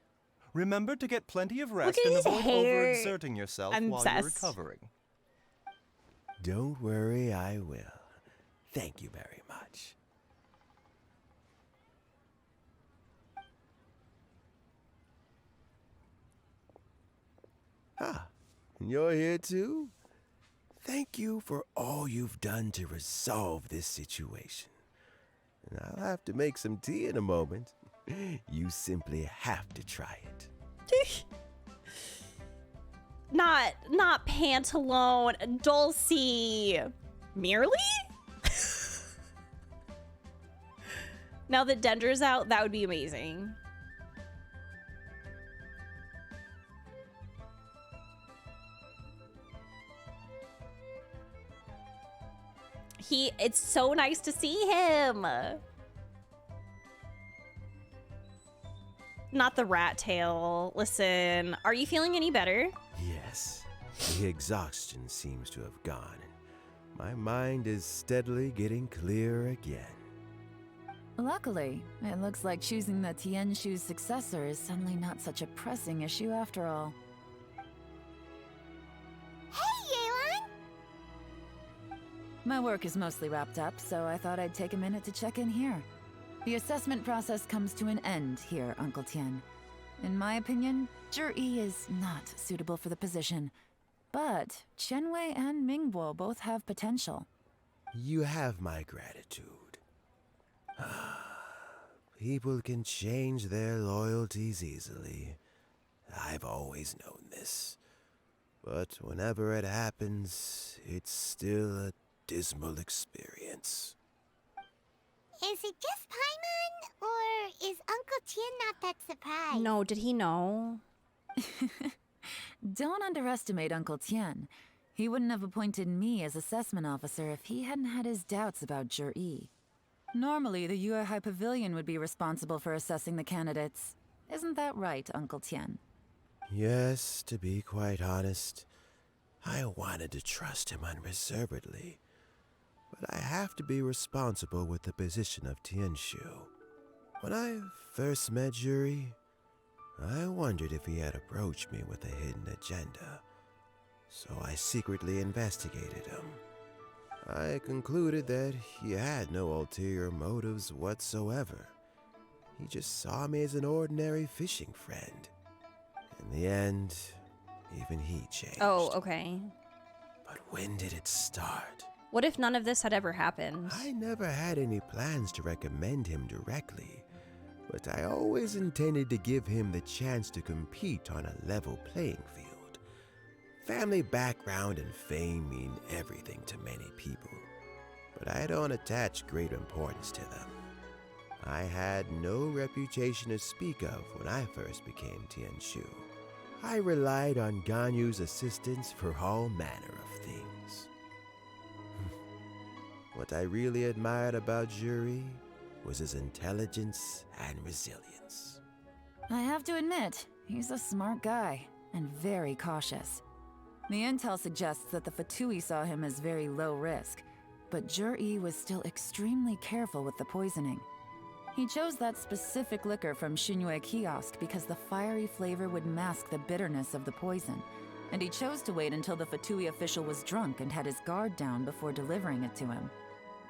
Remember to get plenty of rest at and his avoid hair. overexerting yourself I'm while you're obsessed. recovering. Don't worry, I will. Thank you very much. Ah, you're here too? Thank you for all you've done to resolve this situation. And I'll have to make some tea in a moment. You simply have to try it. Not Pantalone, Dulcie. Merely? Now that Dendra's out, that would be amazing. It's so nice to see him. Not the rat tail. Listen, are you feeling any better? Yes, the exhaustion seems to have gone. My mind is steadily getting clearer again. Luckily, it looks like choosing the Tianshu's successor is suddenly not such a pressing issue after all. Hey, Yelan! My work is mostly wrapped up, so I thought I'd take a minute to check in here. The assessment process comes to an end here, Uncle Tian. In my opinion, Zhi is not suitable for the position. But Qianwei and Mingbo both have potential. You have my gratitude. people can change their loyalties easily. I've always known this. But whenever it happens, it's still a dismal experience. Is it just Paimon, or is Uncle Tien not that surprised? No, did he know? Don't underestimate Uncle Tien. He wouldn't have appointed me as assessment officer if he hadn't had his doubts about Jur-E. Normally, the Yue High Pavilion would be responsible for assessing the candidates. Isn't that right, Uncle Tien? Yes, to be quite honest, I wanted to trust him unreservedly. But I have to be responsible with the position of Tianshu. When I first met Juri, I wondered if he had approached me with a hidden agenda. So I secretly investigated him. I concluded that he had no ulterior motives whatsoever. He just saw me as an ordinary fishing friend. In the end, even he changed. Oh, okay. But when did it start? What if none of this had ever happened? I never had any plans to recommend him directly, but I always intended to give him the chance to compete on a level playing field. Family background and fame mean everything to many people, but I don't attach great importance to them. I had no reputation to speak of when I first became Tianshu. I relied on Ganyu's assistance for all manner of things. What I really admired about Juri was his intelligence and resilience. I have to admit, he's a smart guy, and very cautious. The intel suggests that the Fatui saw him as very low risk, but Jur-E was still extremely careful with the poisoning. He chose that specific liquor from Xinyue Kiosk because the fiery flavor would mask the bitterness of the poison, and he chose to wait until the Fatui official was drunk and had his guard down before delivering it to him.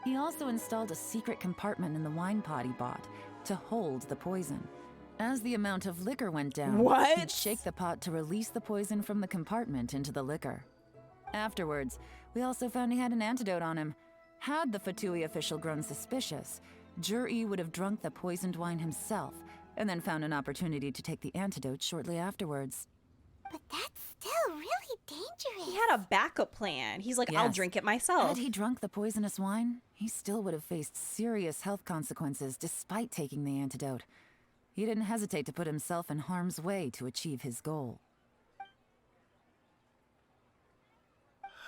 He also installed a secret compartment in the wine pot he bought to hold the poison. As the amount of liquor went down, he'd shake the pot to release the poison from the compartment into the liquor. Afterwards, we also found he had an antidote on him. Had the Fatui official grown suspicious, Jur-E would have drunk the poisoned wine himself, and then found an opportunity to take the antidote shortly afterwards. But that's still really dangerous. He had a backup plan. He's like, I'll Yes. drink it myself. Had he drunk the poisonous wine, he still would have faced serious health consequences despite taking the antidote. He didn't hesitate to put himself in harm's way to achieve his goal.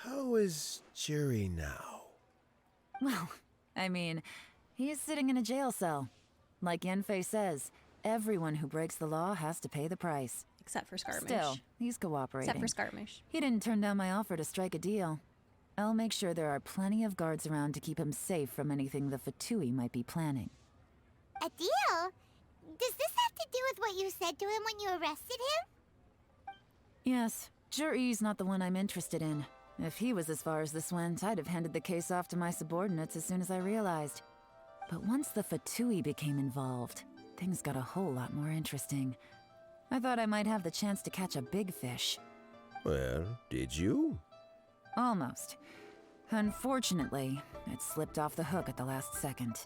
How is Juri now? Well, I mean, he is sitting in a jail cell. Like Yanfei says, everyone who breaks the law has to pay the price. Except for Skarmish. Still, he's cooperating. Except for Skarmish. He didn't turn down my offer to strike a deal. I'll make sure there are plenty of guards around to keep him safe from anything the Fatui might be planning. A deal? Does this have to do with what you said to him when you arrested him? Yes, Jur-E's not the one I'm interested in. If he was as far as this went, I'd have handed the case off to my subordinates as soon as I realized. But once the Fatui became involved, things got a whole lot more interesting. I thought I might have the chance to catch a big fish. Well, did you? Almost. Unfortunately, it slipped off the hook at the last second.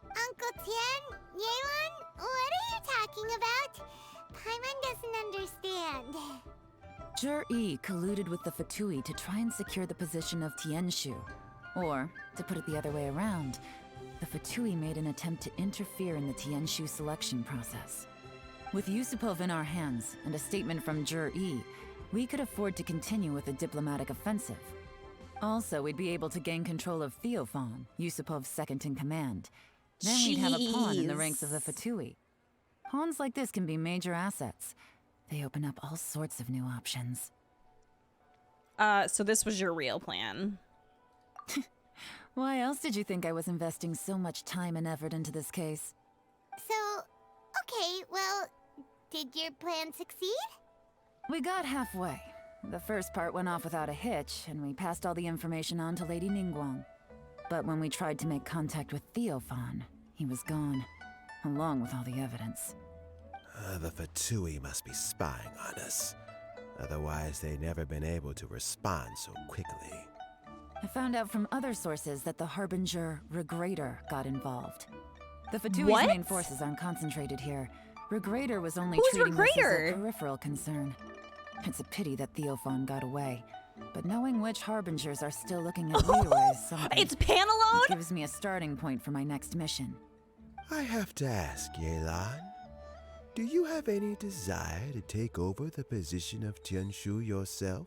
Uncle Tien? Yelan? What are you talking about? Paimon doesn't understand. Jur-E colluded with the Fatui to try and secure the position of Tianshu. Or, to put it the other way around, the Fatui made an attempt to interfere in the Tianshu selection process. With Yusupov in our hands and a statement from Jur-E, we could afford to continue with a diplomatic offensive. Also, we'd be able to gain control of Theophan, Yusupov's second-in-command. Then we'd have a pawn in the ranks of the Fatui. Pawns like this can be major assets. They open up all sorts of new options. So this was your real plan. Why else did you think I was investing so much time and effort into this case? So, okay, well, did your plan succeed? We got halfway. The first part went off without a hitch, and we passed all the information on to Lady Ningguang. But when we tried to make contact with Theophan, he was gone, along with all the evidence. The Fatui must be spying on us. Otherwise, they'd never been able to respond so quickly. I found out from other sources that the Harbinger Regrator got involved. The Fatui's What? main forces aren't concentrated here. Regrader was only Who's treating this as a Regrader? peripheral concern. It's a pity that Theophon got away. But knowing which harbingers are still looking at Leroy is something. It's Panalone? It gives me a starting point for my next mission. I have to ask, Yelan, do you have any desire to take over the position of Tianshu yourself?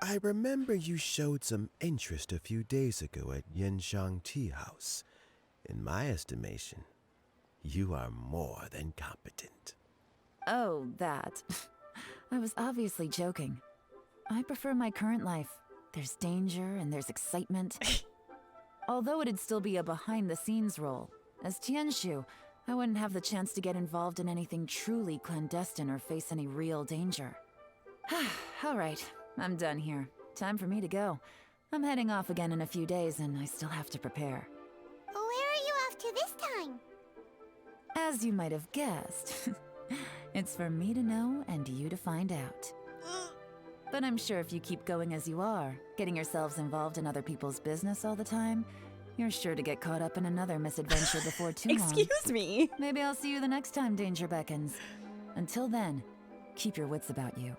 I remember you showed some interest a few days ago at Yenshang Tea House. In my estimation, you are more than competent. Oh, that. I was obviously joking. I prefer my current life. There's danger and there's excitement. Although it'd still be a behind-the-scenes role. As Tianshu, I wouldn't have the chance to get involved in anything truly clandestine or face any real danger. All right, I'm done here. Time for me to go. I'm heading off again in a few days and I still have to prepare. Where are you off to this time? As you might have guessed, it's for me to know and you to find out. But I'm sure if you keep going as you are, getting yourselves involved in other people's business all the time, you're sure to get caught up in another misadventure before too long. Excuse me. Maybe I'll see you the next time danger beckons. Until then, keep your wits about you.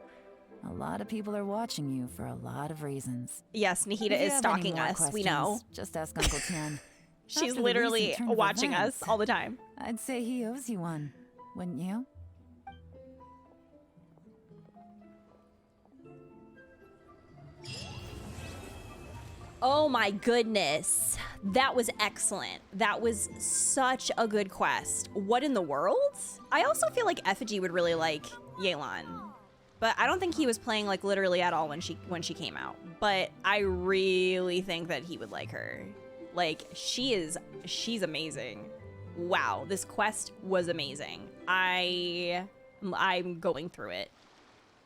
A lot of people are watching you for a lot of reasons. Yes, Nahida If you is have any stalking more us. We know. questions, Just ask Uncle Tian. She's After the literally recent turn of watching events, us all the time. I'd say he owes you one, wouldn't you? Oh my goodness. That was excellent. That was such a good quest. What in the world? I also feel like Effigy would really like Yelan. But I don't think he was playing like literally at all when she came out. But I really think that he would like her. Like she's amazing. Wow, this quest was amazing. I'm going through it.